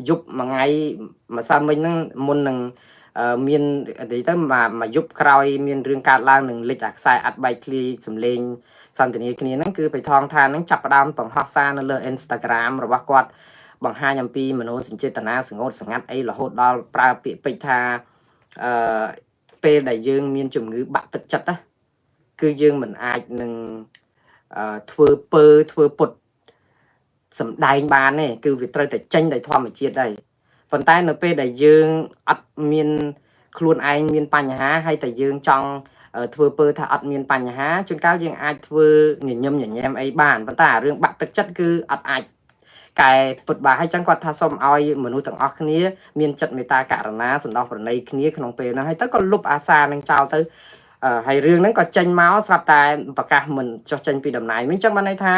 យប់មួយថ្ងៃម្សិលមិញហ្នឹងមុននឹងមាននិយាយទៅមកយប់ក្រោយមានរឿងកើតឡើងនឹងលិចអាខ្សែអាត់បែកធ្លាយសំលេងសន្ទនាគ្នាហ្នឹងគឺបៃថងឋានហ្នឹងចាប់ផ្ដើមបង្ហោះសារនៅលើ Instagram របស់គាត់បង្ហាញអំពីមនោសញ្ចេតនាស្ងួតស្ងាត់អីរហូតដល់ប្រើពាក្យពេចន៍ថាពេលដែលយើងមានជំងឺបាក់ទឹកចិត្តណាគឺយើងមិនអាចនឹងធ្វើពុតសម្ដែងបានទេគឺវាត្រូវតែចេញដោយធម្មជាតិដែរប៉ុន្តែនៅពេលដែលយើងអត់មានខ្លួនឯងមានបញ្ហាហើយតែយើងចង់ធ្វើពើថាអត់មានបញ្ហាជួនកាលយើងអាចធ្វើញញឹមញញែមអីបានប៉ុន្តែរឿងបាក់ទឹកចិត្តគឺអត់អាចកែពុតបានហើយចឹងគាត់ថាសូមឲ្យមនុស្សទាំងអស់គ្នាមានចិត្តមេត្តាករុណាសន្តោសប្រណីគ្នាក្នុងពេលហ្នឹងហើយទៅក៏លុបអាសានឹងចោលទៅហើយរឿងហ្នឹងក៏ចេញមកស្រាប់តែប្រកាសមិនចោះចេញពីតំណែងវិញចឹងបានន័យថា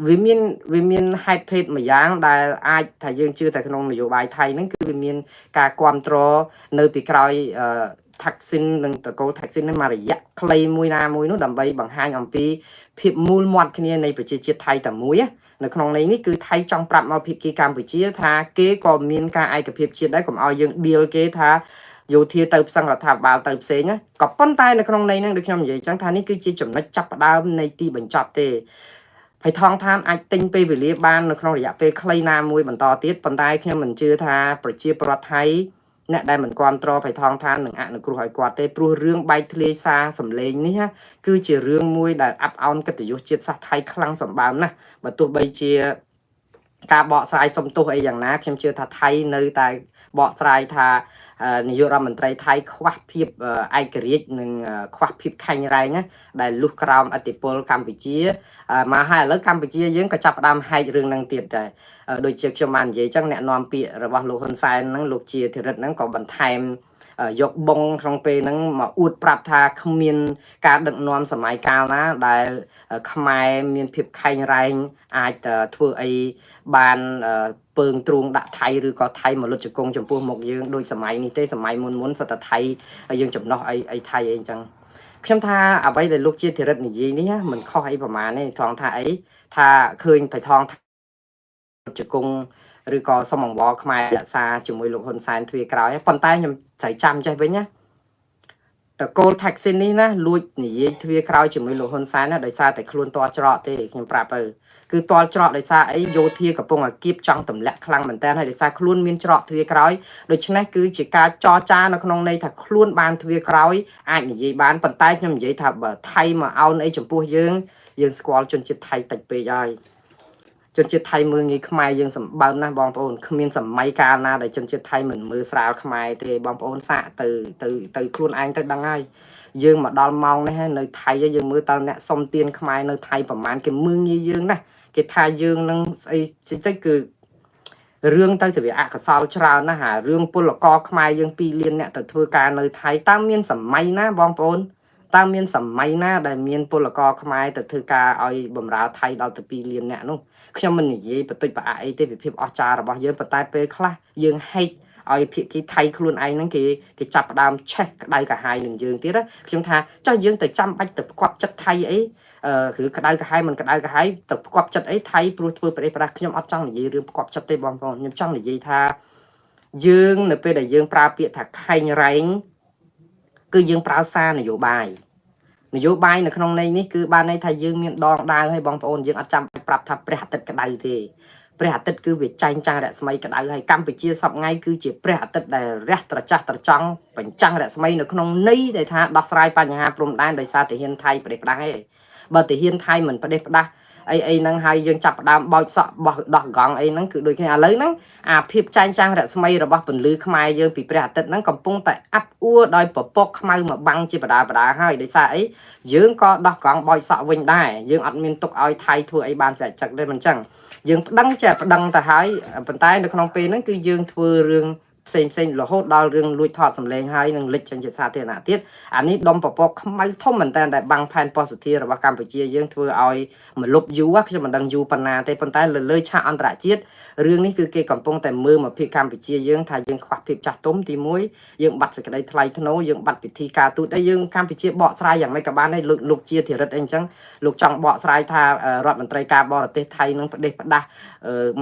វាមានហេតុភេទមួយយ៉ាងដែលអាចថាយើងជឿតែក្នុងនយោបាយថៃហ្នឹងគឺវាមានការគ្រប់គ្រងនៅពីក្រោយថាក់ស៊ីននិងតកូថាក់ស៊ីននេះមករយៈខ្លីមួយណាមួយនោះដើម្បីបង្ហាញអំពីភាពមូលមាត់គ្នានៃប្រជាជាតិថៃតែមួយនៅក្នុងន័យនេះគឺថៃចង់ប្រាប់មកភាគីកម្ពុជាថាគេក៏មានការឯកភាពជាតិដែរកុំឲ្យយើងឌីលគេថាយោធាទៅផ្សឹងរដ្ឋាភិបាលទៅផ្សេងណាក៏ប៉ុន្តែនៅក្នុងន័យហ្នឹងដូចខ្ញុំនិយាយចឹងថានេះគឺជាចំណុចចាប់ផ្ដើមនៃទីបញ្ចប់ទេហើយថងឋានអាចទិញពេលវេលាបាននៅក្នុងរយៈពេលខ្លីណាមួយបន្តទៀតប៉ុន្តែខ្ញុំមិនជឿថាប្រជាពលរដ្ឋថៃអ្នកដែលមិនគ្រប់គ្រងភ័យថងឋាននឹងអនុគ្រោះឲ្យគាត់ទេព្រោះរឿងបែកធ្លាយសារសម្លេងនេះគឺជារឿងមួយដែលអាប់អោនកិត្តិយសជាតិសាសន៍ថៃខ្លាំងសម្បើមណាស់បើទោះបីជាការបកស្រាយសុំទោសអីយ៉ាងណាខ្ញុំជឿថាថៃនៅតែបកស្រាយថានាយករដ្ឋមន្ត្រីថៃខ្វះភាពឯករាជ្យនិងខ្វះភាពខាញ់រែងណាដែលលុះក្រោមអធិបុលកម្ពុជាមកហើយឥឡូវកម្ពុជាយើងក៏ចាប់ផ្ដើមហែករឿងហ្នឹងទៀតដែរដូចជាខ្ញុំបាននិយាយចឹងអ្នកនាំពាក្យរបស់លោកហ៊ុនសែនហ្នឹងលោកជាធិរិទ្ធហ្នឹងក៏បន្ថែមយកបងក្នុងពេលហ្នឹងមកអួតប្រាប់ថាគ្មានការដឹកនាំសម័យកាលណាដែលខ្មែរមានភាពខែងរែងអាចធ្វើអីបានពើងទ្រូងដាក់ថៃឬក៏ថៃមកលុតជង្គង់ចំពោះមុខយើងដូចសម័យនេះទេសម័យមុនសតថៃយើងចំណោះអីថៃអីអញ្ចឹងខ្ញុំថាអ្វីដែលលោកជាធិរិទ្ធនិយាយនេះមិនខុសអីប្រហែលទេថងថាអីថាឃើញបៃថងជង្គង់ឬក៏សុំអង្វរខ្មែររក្សាជាមួយលោកហ៊ុនសែនទ្វាក្រោយប៉ុន្តែខ្ញុំត្រូវចាំចេះវិញណាតកូលថាក់ស៊ីននេះណាលួចនិយាយទ្វាក្រោយជាមួយលោកហ៊ុនសែនណាដោយសារតែខ្លួនតច្រកទេខ្ញុំប្រាប់ទៅគឺតល់ច្រកដោយសារអីយោធាកំពុងតែគៀបចង់ទម្លាក់ខ្លាំងមែនតើហើយដោយសារខ្លួនមានច្រកទ្វាក្រោយដូច្នេះគឺជាការចរចានៅក្នុងន័យថាខ្លួនបានទ្វាក្រោយអាចនិយាយបានប៉ុន្តែខ្ញុំនិយាយថាបើថៃមកអោនអីចំពោះយើងស្គាល់ជនជាតិថៃតិចពេកហើយជនជាតិថៃមើលងាយខ្មែរយើងសម្បើមណាស់បងប្អូនគ្មានសម័យកាលណាដែលជនជាតិថៃមិនមើលស្រាលខ្មែរទេបងប្អូនសាកទៅខ្លួនឯងទៅដឹងហើយយើងមកដល់ម៉ោងនេះហើយនៅថៃយើងមើលតើអ្នកសុំទានខ្មែរនៅថៃប្រហែលគេមើលងាយយើងណាគេថាយើងនឹងស្អីតិចគឺ រឿងទៅជាអកសលច្រើនណាស់ហារឿងពលករខ្មែរយើង2លានអ្នកទៅធ្វើការនៅថៃតើមានសម័យណាបងប្អូនតើមានសម័យណាដែលមានពលករខ្មែរទៅធ្វើការឲ្យបម្រើថៃដល់ទៅ2លានអ្នកនោះខ្ញុំមិននិយាយបន្តិចប្រអាក់អីទេពីភាពអស្ចារ្យរបស់យើងប៉ុន្តែពេលខ្លះយើងហេតុឲ្យភាគីថៃខ្លួនឯងហ្នឹងគេចាប់ផ្ដើមឆេះក្តៅកាហាយនឹងយើងទៀតណាខ្ញុំថាចុះយើងទៅចាំបាច់ទៅផ្គប់ចិត្តថៃអីគឺក្តៅកាហាយមិនក្តៅកាហាយទៅផ្គប់ចិត្តអីថៃព្រោះធ្វើប្រទេសប្រដាស់ខ្ញុំអត់ចង់និយាយរឿងផ្គប់ចិត្តទេបងប្អូនខ្ញុំចង់និយាយថាយើងនៅពេលដែលយើងប្រើពាក្យថាខែងរែងគឺយើងប្រើសារនយោបាយនៅក្នុងន័យនេះគឺបានន័យថាយើងមានដងដាវឲ្យបងប្អូនយើងអត់ចាំបាច់ប្រាប់ថាព្រះអាទិត្យក្តៅទេព្រះអាទិត្យគឺវាចែងចាំងរស្មីក្តៅហើយកម្ពុជាសពថ្ងៃគឺជាព្រះអាទិត្យដែលរះត្រចះត្រចង់បញ្ចាំងរស្មីនៅក្នុងន័យដែលថាដោះស្រាយបញ្ហាព្រំដែនដោយសារទាហានថៃប្រទេសផ្ដាស់ឯងបើទាហានថៃមិនប្រទេសផ្ដាស់អីហ្នឹងហើយយើងចាប់ផ្ដើមបោចសក់បោះដោះកង់អីហ្នឹងគឺដូចគ្នាឥឡូវហ្នឹងអាភាពចែងចាំងរស្មីរបស់ពន្លឺខ្មែរយើងពីព្រះអាទិត្យហ្នឹងកំពុងតែអាប់អួរដោយពពកខ្មៅមកបាំងជាបដាហើយដោយសារអីយើងក៏ដោះកង់បោចសក់វិញដែរយើងអត់មានទុកឲ្យថៃធ្វើអីបានស្រេចចឹកទេមិនចឹងយើងប្តឹងចេះប្តឹងទៅហើយប៉ុន្តែនៅក្នុងពេលហ្នឹងគឺយើងធ្វើរឿងផ្សេងរហូតដល់រឿងលួចថតសម្លេងហើយនឹងលេចចេញជាសាធារណៈទៀតអានេះដុំពពកខ្មៅធំមែនតើដែលបាំងផែនប៉ុស្តិ៍ធារបស់កម្ពុជាយើងធ្វើឲ្យមកលុបយូរខ្ញុំមិនដឹងយូរប៉ុណ្ណាទេប៉ុន្តែលើឆាកអន្តរជាតិរឿងនេះគឺគេកំពុងតែមើលមកពីកម្ពុជាយើងថាយើងខ្វះភាពចាស់ទុំទី1យើងបាត់សេចក្តីថ្លៃថ្នូរយើងបាត់ពិធីការទូតហើយយើងកម្ពុជាបកស្រាយយ៉ាងម៉េចក៏បានដែរលោកជាធិរិតអីអញ្ចឹងលោកចង់បកស្រាយថារដ្ឋមន្ត្រីការបរទេសថៃនឹងប្រទេសផ្ដាស់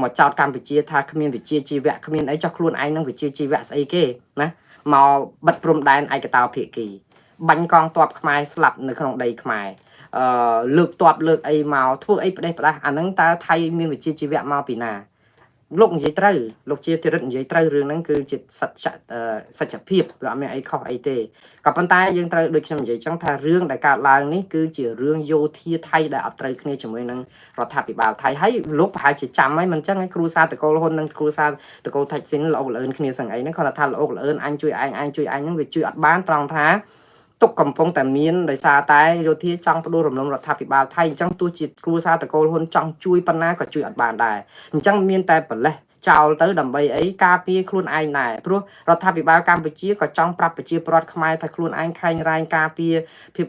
មកចោតកម្ពុជាថាគ្មានវិជាជីវៈគ្មានអីចោះខ្លួនឯងនឹងវិជាជីវៈស្អីគេណាមកបិទព្រំដែនឯកតោភាគីបាញ់កងទ័ពខ្មែរស្លាប់នៅក្នុងដីខ្មែរលើកទ័ពលើកអីមកធ្វើអីប្រទេសផ្ដាស់អាហ្នឹងតើថៃមានវិជាជីវៈមកពីណាលោកនិយាយត្រូវលោកជាធិរិតនិយាយត្រូវរឿងហ្នឹងគឺជាសច្ចភាពវាអត់មានអីខុសអីទេក៏ប៉ុន្តែយើងត្រូវដូចខ្ញុំនិយាយចឹងថារឿងដែលកើតឡើងនេះគឺជារឿងយោធាថៃដែលអត់ត្រូវគ្នាជាមួយនឹងរដ្ឋាភិបាលថៃហើយលោកប្រហែលជាចាំហើយមិនចឹងឯងគ្រូសាតកូលហ៊ុននិងគ្រូសាតកូលថៃស៊ីនលោកលឿនគ្នាសឹងអីហ្នឹងគាត់ថាលោកលឿនអញជួយឯងជួយអញហ្នឹងវាជួយអត់បានត្រង់ថាទុកកំពុងតែមានដោយសារតែយោធាចង់ផ្ដួលរំលំរដ្ឋាភិបាលថៃអញ្ចឹងទោះជាគ្រួសារតកូលហ៊ុនចង់ជួយប៉ុណ្ណាក៏ជួយអត់បានដែរអញ្ចឹងមានតែប្រលេះចោលទៅដើម្បីអីការពារខ្លួនឯងដែរព្រោះរដ្ឋាភិបាលកម្ពុជាក៏ចង់ប្រាប់ប្រជាពលរដ្ឋខ្មែរថាខ្លួនឯងខែងរែងការពារភាព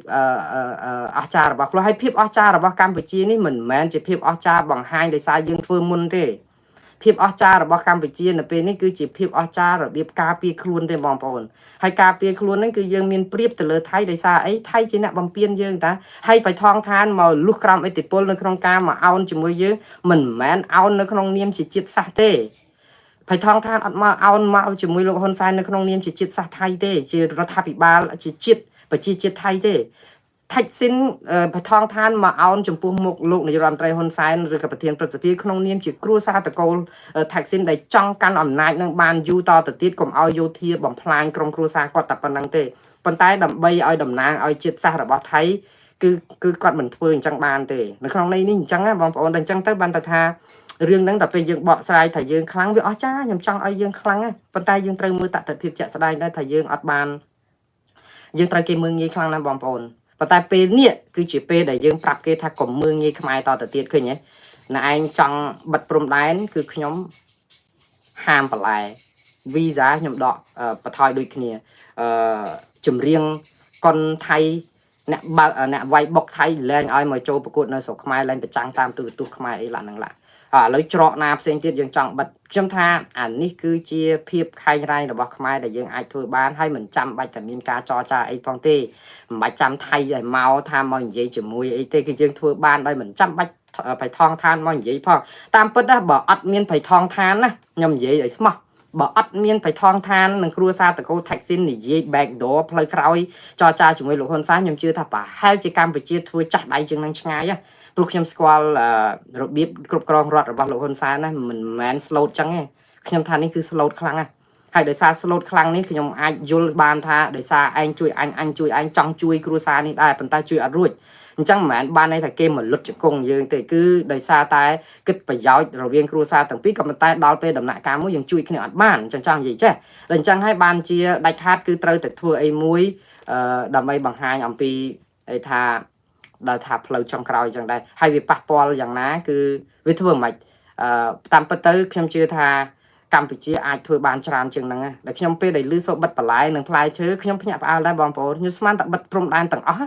អស្ចារ្យរបស់ខ្លួនហើយភាពអស្ចារ្យរបស់កម្ពុជានេះមិនមែនជាភាពអស្ចារ្យបង្ហាញដោយសារយើងធ្វើមុនទេភាពអស្ចារ្យរបស់កម្ពុជានៅពេលនេះគឺជាភាពអស្ចារ្យរបៀបការពារខ្លួនទេបងប្អូនហើយការពារខ្លួនហ្នឹងគឺយើងមានប្រៀបទៅលើថៃដោយសារអីថៃជាអ្នកបំពេញយើងតាហើយបៃថងឋានមកលុះក្រោមឥទ្ធិពលនៅក្នុងការមកអោនជាមួយយើងមិនមែនអោននៅក្នុងនាមជាជាតិសាសន៍ទេបៃថងឋានអត់មកអោនមកជាមួយលោកហ៊ុនសែននៅក្នុងនាមជាជាតិសាសន៍ថៃទេជារដ្ឋាភិបាលជាជាតិប្រជាជាតិថៃទេថៃស៊ីនបថងឋានមកអោនចំពោះមុខលោកនាយរដ្ឋមន្ត្រីហ៊ុនសែនឬក៏ប្រធានព្រឹទ្ធសភាក្នុងនាមជាគ្រួសារតកូលថៃស៊ីនដែលចង់កាន់អំណាចនឹងបានយូរតទៅទៀតកុំឲ្យយោធាបំផ្លាញក្រុមគ្រួសារគាត់តែប៉ុណ្្នឹងទេប៉ុន្តែដើម្បីឲ្យតំណាងឲ្យជាតិសាសន៍របស់ថៃគឺគាត់មិនធ្វើអញ្ចឹងបានទេនៅក្នុងន័យនេះអញ្ចឹងណាបងប្អូនតែអញ្ចឹងទៅបានតែថារឿងហ្នឹងតែពេលយើងបកស្រាយថាយើងខ្លាំងវាអស្ចារ្យខ្ញុំចង់ឲ្យយើងខ្លាំងណាប៉ុន្តែយើងត្រូវមើលតថភាពជាក់ស្ដែងដែរថាយើងអត់បានយើងត្រូវគេមើលងាយខ្លាំងណាស់បងប្អូនប៉ុន្តែពេលនេះគឺជាពេលដែលយើងប្រាប់គេថាកុំមើងងាយខ្មែរតទៅទៀតឃើញទេណែឯងចង់បិទព្រំដែនគឺខ្ញុំហាមបន្លែវីសាខ្ញុំដកបន្ថយដូចគ្នាចម្រៀងកុនថៃអ្នកបើអ្នកវាយបុកថៃលែងឲ្យមកចូលប្រកួតនៅស្រុកខ្មែរលែងប្រចាំងតាមទូរទស្សន៍ខ្មែរអីឡាហ្នឹងឡាឥឡូវច្រកណាផ្សេងទៀតយើងចង់បិទខ្ញុំថាអានេះគឺជាភាពខែងរែងរបស់ខ្មែរដែលយើងអាចធ្វើបានហើយមិនចាំបាច់តែមានការចរចាអីផងទេមិនបាច់ចាំថៃឲ្យមកថាមកនិយាយជាមួយអីទេគឺយើងធ្វើបានដោយមិនចាំបាច់បៃថងឋានមកនិយាយផងតាមពិតណាបើអត់មានបៃថងឋានណាខ្ញុំនិយាយឲ្យស្មោះបើអត់មានបៃថងឋាននឹងគ្រួសារតកូលថៃស៊ីននិយាយ back door ផ្លូវក្រោយចរចាជាមួយលោកហ៊ុនសែនខ្ញុំជឿថាប្រហែលជាកម្ពុជាធ្វើចាស់ដៃជាងនឹងឆ្ងាយព្រោះខ្ញុំស្គាល់របៀបគ្រប់គ្រងរដ្ឋរបស់លោកហ៊ុនសែនណាមិនមែន slow ចឹងទេខ្ញុំថានេះគឺ slow ខ្លាំងណាស់ហើយដោយសារ slow ខ្លាំងនេះខ្ញុំអាចយល់បានថាដោយសារឯងជួយអញជួយឯងចង់ជួយគ្រួសារនេះដែរប៉ុន្តែជួយអត់រួចអញ្ចឹងមិនមែនបានន័យថាគេមកលុតជង្គង់យើងទេគឺដោយសារតែគិតប្រយោជន៍រវាងគ្រួសារទាំងពីរក៏ប៉ុន្តែដល់ពេលដំណាក់កាលមួយយើងជួយគ្នាអត់បានអញ្ចឹងនិយាយចេះតែអញ្ចឹងហើយបានជាដាច់ខាតគឺត្រូវតែធ្វើអីមួយដើម្បីបង្ហាញអំពីអីថាដល់ថាផ្លូវចុងក្រោយអញ្ចឹងដែរហើយវាប៉ះពាល់យ៉ាងណាគឺវាធ្វើមិន តាមពិតទៅខ្ញុំជឿថាកម្ពុជាអាចធ្វើបានច្រើនជាងហ្នឹងដែលខ្ញុំពេលដែលឮសូរបិទបន្លែនិងផ្លែឈើខ្ញុំភ្ញាក់ផ្អើលដែរបងប្អូនខ្ញុំស្មានតែបិទព្រំដែនទាំងអស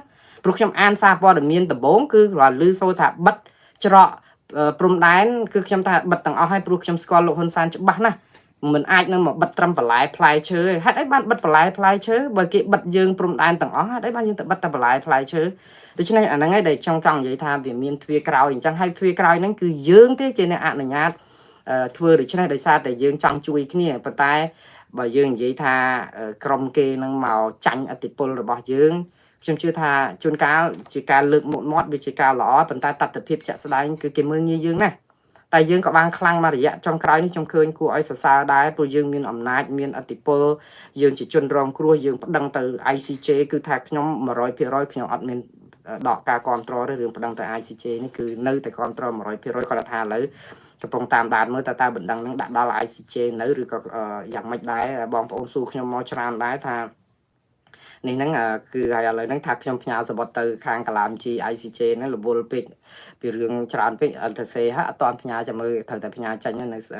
់ព្រោះខ្ញុំអានសារព័ត៌មានដំបូងគឺគាត់ឮសូរថាបិទច្រកព្រំដែនគឺខ្ញុំថាបិទទាំងអស់ហើយព្រោះខ្ញុំស្គាល់លោកហ៊ុនសែនច្បាស់ណាស់មិនអាចនឹងមកបិទត្រឹមបន្លែផ្លែឈើទេហេតុអីបានបិទបន្លែផ្លែឈើបើគេបិទយើងព្រំដែនទាំងអស់ហេតុអីបានយើងទៅបិទតែបន្លែផ្លែឈើដូច្នេះអាហ្នឹងឯងដែលខ្ញុំចង់និយាយថាវាមានទ្វារក្រោយអញ្ចឹងហើយទ្វារក្រោយហ្នឹងគឺយើងទេជាអ្នកអនុញ្ញាតធ្វើដូច្នេះដោយសារតែយើងចង់ជួយគ្នាប៉ុន្តែបើយើងនិយាយថាក្រុមគេនឹងមកចាញ់អធិបុលរបស់យើងខ្ញុំជឿថាជួនកាលជាការលើកមុខមាត់វាជាការល្អប៉ុន្តែតត្តភាពជាក់ស្ដែងគឺគេមើលងាយយើងណាតែយើងក៏បានខ្លាំងមករយៈចុងក្រោយនេះខ្ញុំឃើញគួរឲ្យសរសើរដែរព្រោះយើងមានអំណាចមានអធិបុលយើងជាជនរងគ្រោះយើងប្តឹងទៅ ICJ គឺថាខ្ញុំ 100% ខ្ញុំអត់មានដកការគ្រប់គ្រងរឿងប្តឹងទៅ ICJ នេះគឺនៅតែគ្រប់គ្រង 100% គាត់ថាឥឡូវកំពុងតាមដានមើលតើបណ្ដឹងនឹងដាក់ដល់ ICJ នៅឬក៏យ៉ាងម៉េចដែរបងប្អូនសួរខ្ញុំមកច្រើនដែរថានេះហ្នឹងគឺហើយឥឡូវហ្នឹងថាខ្ញុំផ្ញើសបុតទៅខាងកាឡាមជី ICJ ហ្នឹងរវល់ពេកពីរឿងច្រើនពេកអត់ទៅសេហ่ะអត់តាន់ផ្ញើចាំមើលត្រូវតែផ្ញើចេញនៅស្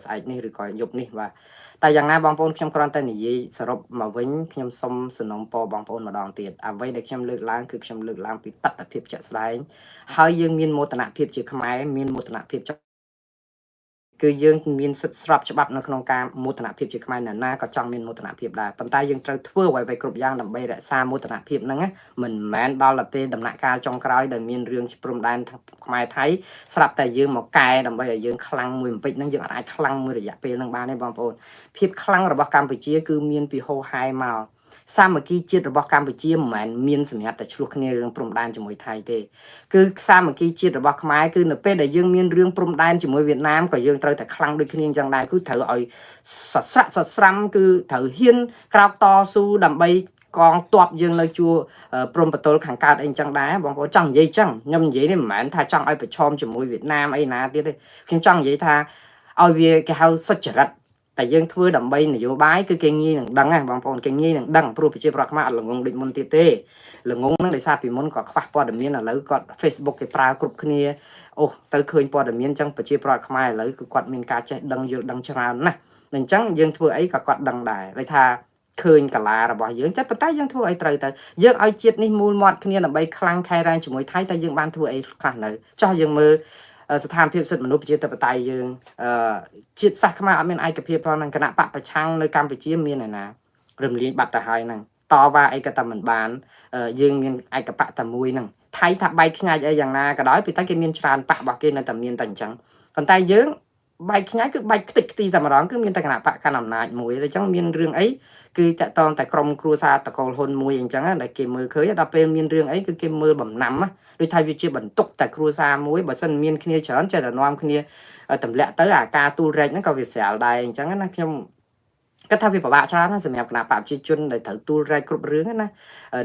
អែកនេះឬក៏យប់នេះបាទតែយ៉ាងណាបងប្អូនខ្ញុំគ្រាន់តែនិយាយសរុបមកវិញខ្ញុំសូមសំណូមពរបងប្អូនម្ដងទៀតអ្វីដែលខ្ញុំលើកឡើងគឺខ្ញុំលើកឡើងពីតថភាពជាក់ស្ដែងហើយយើងមានមោទនភាពជាខ្មែរមានមោទនភាពគឺយើងមានសិទ្ធិស្របច្បាប់នៅក្នុងការមោទនភាពជាខ្មែរណាក៏ចង់មានមោទនភាពដែរប៉ុន្តែយើងត្រូវធ្វើអ្វីៗគ្រប់យ៉ាងដើម្បីរក្សាមោទនភាពហ្នឹងមិនមែនដល់ទៅពេលដំណាក់កាលចុងក្រោយដែលមានរឿងព្រំដែនខ្មែរថៃស្រាប់តែយើងមកកែដើម្បីឲ្យយើងខ្លាំងមួយបន្តិចហ្នឹងយើងអាចខ្លាំងមួយរយៈពេលហ្នឹងបានទេបងប្អូនភាពខ្លាំងរបស់កម្ពុជាគឺមានពីហោហែមកសាមគ្គីជាតិរបស់កម្ពុជាមិនមែនមានសម្រាប់តែឆ្លោះគ្នារឿងព្រំដែនជាមួយថៃទេគឺសាមគ្គីជាតិរបស់ខ្មែរគឺនៅពេលដែលយើងមានរឿងព្រំដែនជាមួយវៀតណាមក៏យើងត្រូវតែខ្លាំងដូចគ្នាអញ្ចឹងដែរគឺត្រូវឲ្យសស្រាក់សស្រាំគឺត្រូវហ៊ានក្រោកតស៊ូដើម្បីកងទ័ពយើងនៅជួរព្រំប្រទល់ខាងកើតអីអញ្ចឹងដែរបងប្អូនចង់និយាយអញ្ចឹងខ្ញុំនិយាយនេះមិនមែនថាចង់ឲ្យប្រឈមជាមួយវៀតណាមអីណាទៀតទេខ្ញុំចង់និយាយថាឲ្យវាគេហៅសុចរិតតែយើងធ្វើដើម្បីនយោបាយគឺគេងាយនឹងដឹងបងប្អូនគេងាយនឹងដឹងព្រោះប្រជាប្រដ្ឋខ្មែរអត់ល្ងងដូចមុនទៀតទេល្ងងហ្នឹងដោយសារពីមុនគាត់ខ្វះព័ត៌មានឥឡូវគាត់ Facebook គេប្រើគ្រប់គ្នាអូទៅឃើញព័ត៌មានអញ្ចឹងប្រជាប្រដ្ឋខ្មែរឥឡូវគឺគាត់មានការចេះដឹងយល់ដឹងច្រើនណាស់អញ្ចឹងយើងធ្វើអីក៏គាត់ដឹងដែរដូចថាឃើញកាឡារបស់យើងតែប៉ុន្តែយើងធ្វើអីត្រូវទៅយើងឲ្យជាតិនេះមូលមាត់គ្នាដើម្បីខ្លាំងខែរ៉ែងជាមួយថៃតែយើងបានធ្វើអីខ្លះនៅចោះយើងមើលស្ថានភាពសិទ្ធិមនុស្សប្រជាធិបតេយ្យយើងជាតិសាសន៍ខ្មែរអត់មានឯកភាពផងនឹងគណៈបកប្រឆាំងនៅកម្ពុជាមានឯណារំលាយបាត់ទៅហើយហ្នឹងតវ៉ាអីក៏តែមិនបានយើងមានឯកបកតែមួយហ្នឹងថៃថាបែកខ្ញាច់អីយ៉ាងណាក៏ដោយពីតែគេមានច្រើនបករបស់គេនៅតែមានតែអញ្ចឹងប៉ុន្តែយើងបែកខ្ញាច់គឺបែកខ្ទេចខ្ទីតែម្ដងគឺមានតែគណៈបកកណ្ដាលអំណាចមួយអញ្ចឹងមានរឿងអីគឺតាក់ទងតែក្រុមគ្រួសារតកូលហ៊ុនមួយអញ្ចឹងដែលគេមើលឃើញដល់ពេលមានរឿងអីគឺគេមើលបំណាំដូចថាវាជាបន្ទុកតែគ្រួសារមួយបើសិនមានគ្នាច្រើនចេះតែនាំគ្នាទម្លាក់ទៅអាការទូលរែកហ្នឹងក៏វាស្រាលដែរអញ្ចឹងណាខ្ញុំគាត់ថាវាពិបាកច្រើនណាស់សម្រាប់គណៈបព្វជិជនដែលត្រូវទូលរែកគ្រប់រឿងណ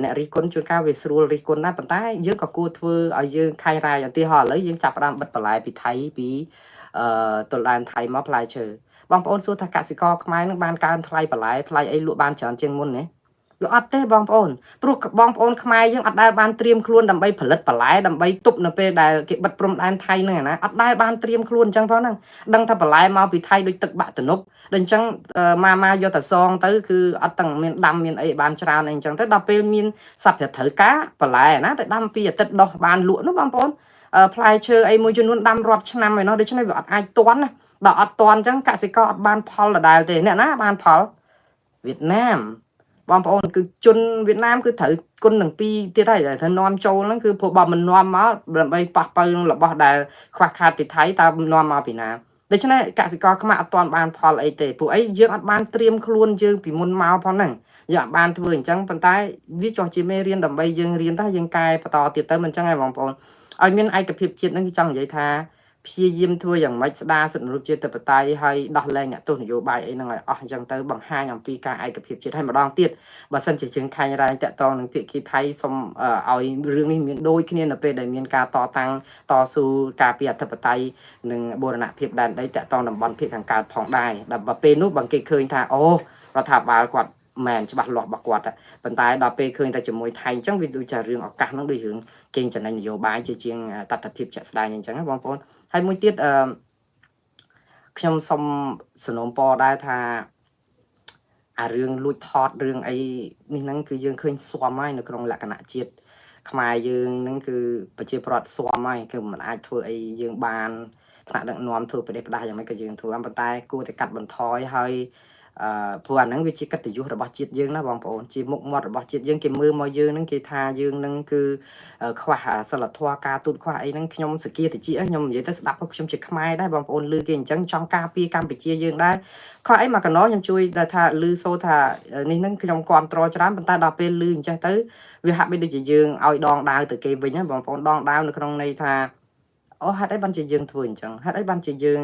ាអ្នករិះគន់ជួនកាលវាស្រួលរិះគន់ណាស់ប៉ុន្តែយើងក៏គួរធ្វើឲ្យយើងខៃរ៉ាយឧទាហរណ៍ឥឡូវយើងចាប់ផ្ដើមបិទបន្លែពីថៃពីទល់ដែនថៃមកផ្លែឈើបងប្អូនសួរថាកសិករខ្មែរនឹងបានកើនថ្លៃបន្លែថ្លៃអីលក់បានច្រើនជាងមុនទេវាអត់ទេបងប្អូនព្រោះបងប្អូនខ្មែរយើងអត់ដែលបានត្រៀមខ្លួនដើម្បីផលិតបន្លែដើម្បីទុបនៅពេលដែលគេបិទព្រំដែនថៃហ្នឹងណាអត់ដែលបានត្រៀមខ្លួនអញ្ចឹងផងហ្នឹងដឹងថាបន្លែមកពីថៃដូចទឹកបាក់ទំនប់ដូចអញ្ចឹងម៉ាយកតែសងទៅគឺអត់ទាំងមានដាំមានអីបានច្រើនអីអញ្ចឹងទៅដល់ពេលមានសັບត្រូវការបន្លែណាទៅដាំពីអាទិត្យដោះបានលក់នោះបងប្អូនផ្លែឈើអីមួយចំនួនដាំរាប់ឆ្នាំឯណោះដូច្នេះវាអត់អាចទាន់ណាដល់អត់ទាន់អញ្ចឹងកសិករអត់បានផលដដែលទេអ្នកណាបានផលវៀតណាមបងប្អូនគឺជនវៀតណាមគឺត្រូវគុណនឹងពីរទៀតហើយត្រូវនាំចូលហ្នឹងគឺព្រោះបើមិននាំមកដើម្បីប៉ះប៉ូវនឹងរបស់ដែលខ្វះខាតពីថៃតើនាំមកពីណាដូច្នេះកសិករខ្មែរអត់ទាន់បានផលអីទេពួកអីយើងអត់បានត្រៀមខ្លួនយើងពីមុនមកផងហ្នឹងយើងអត់បានធ្វើអញ្ចឹងប៉ុន្តែវាចោះជាមេរៀនដើម្បីយើងរៀនទៅយើងកែបន្តទៀតទៅមិនអញ្ចឹងឯងបងប្អូនឲ្យមានឯកភាពជាតិហ្នឹងគឺចង់និយាយថាព្យាយាមធ្វើយ៉ាងម៉េចស្ដារសិទ្ធិមនុស្សជាតិបតៃហើយដោះលែងអ្នកទោសនយោបាយអីហ្នឹងឲ្យអស់អញ្ចឹងទៅបង្ហាញអំពីការឯកភាពជាតិហើយម្ដងទៀតបើសិនជាយើងខាញ់រ៉ែងតាក់ទងនឹងភាគីថៃសូមឲ្យរឿងនេះមានដូចគ្នានៅពេលដែលមានការតតាំងតស៊ូការពារអធិបតេយ្យនិងបូរណភាពដែនដីតាក់ទងតំបន់ភាគខាងកើតផងដែរដល់ពេលនោះបើគេឃើញថាអូរដ្ឋាភិបាលគាត់មែនច្បាស់លាស់របស់គាត់ប៉ុន្តែដល់ពេលឃើញតែជាមួយថៃអញ្ចឹងវាដូចជារឿងឱកាសហ្នឹងដូចរឿងកេងចំណេញនយោបាយជាជាងតថភាពជាក់ស្ដែងអញ្ចឹងបងប្អូនហើយមួយទៀត ខ្ញុំសុំสนុំពរដែរថាអារឿងលួចថតរឿងអីនេះហ្នឹងគឺយើងឃើញស៊ាំហើយនៅក្នុងលក្ខណៈជាតិខ្មែរយើងហ្នឹងគឺប្រជាប្រដ្ឋស៊ាំហើយគឺមិនអាចធ្វើអីយើងបានថ្នាក់ដឹកនាំធ្វើប្រទេសផ្ដាស់យ៉ាងម៉េចក៏យើងធ្វើប៉ុន្តែគួរតែកាត់បន្ថយហើយព្រោះអាហ្នឹងវាជាកិត្តិយសរបស់ជាតិយើងណាបងប្អូនជាមុខមាត់របស់ជាតិយើងគេមើលមកយើងហ្នឹងគេថាយើងហ្នឹងគឺខ្វះសិលធម៌ការទូតខ្វះអីហ្នឹងខ្ញុំសគាតិចខ្ញុំនិយាយទៅស្ដាប់ខ្ញុំជាខ្មែរដែរបងប្អូនឮគេអញ្ចឹងចង់ការពារកម្ពុជាយើងដែរខ្វះអីមកកណោខ្ញុំជួយតែថាឮសូថានេះហ្នឹងខ្ញុំគ្រប់ត្រច្រើនប៉ុន្តែដល់ពេលឮអញ្ចេះទៅវាហាក់បីដូចជាយើងឲ្យដងដាវទៅគេវិញណាបងប្អូនដងដាវនៅក្នុងន័យថាអូហេតុអីបានជាយើងធ្វើអញ្ចឹងហេតុអីបានជាយើង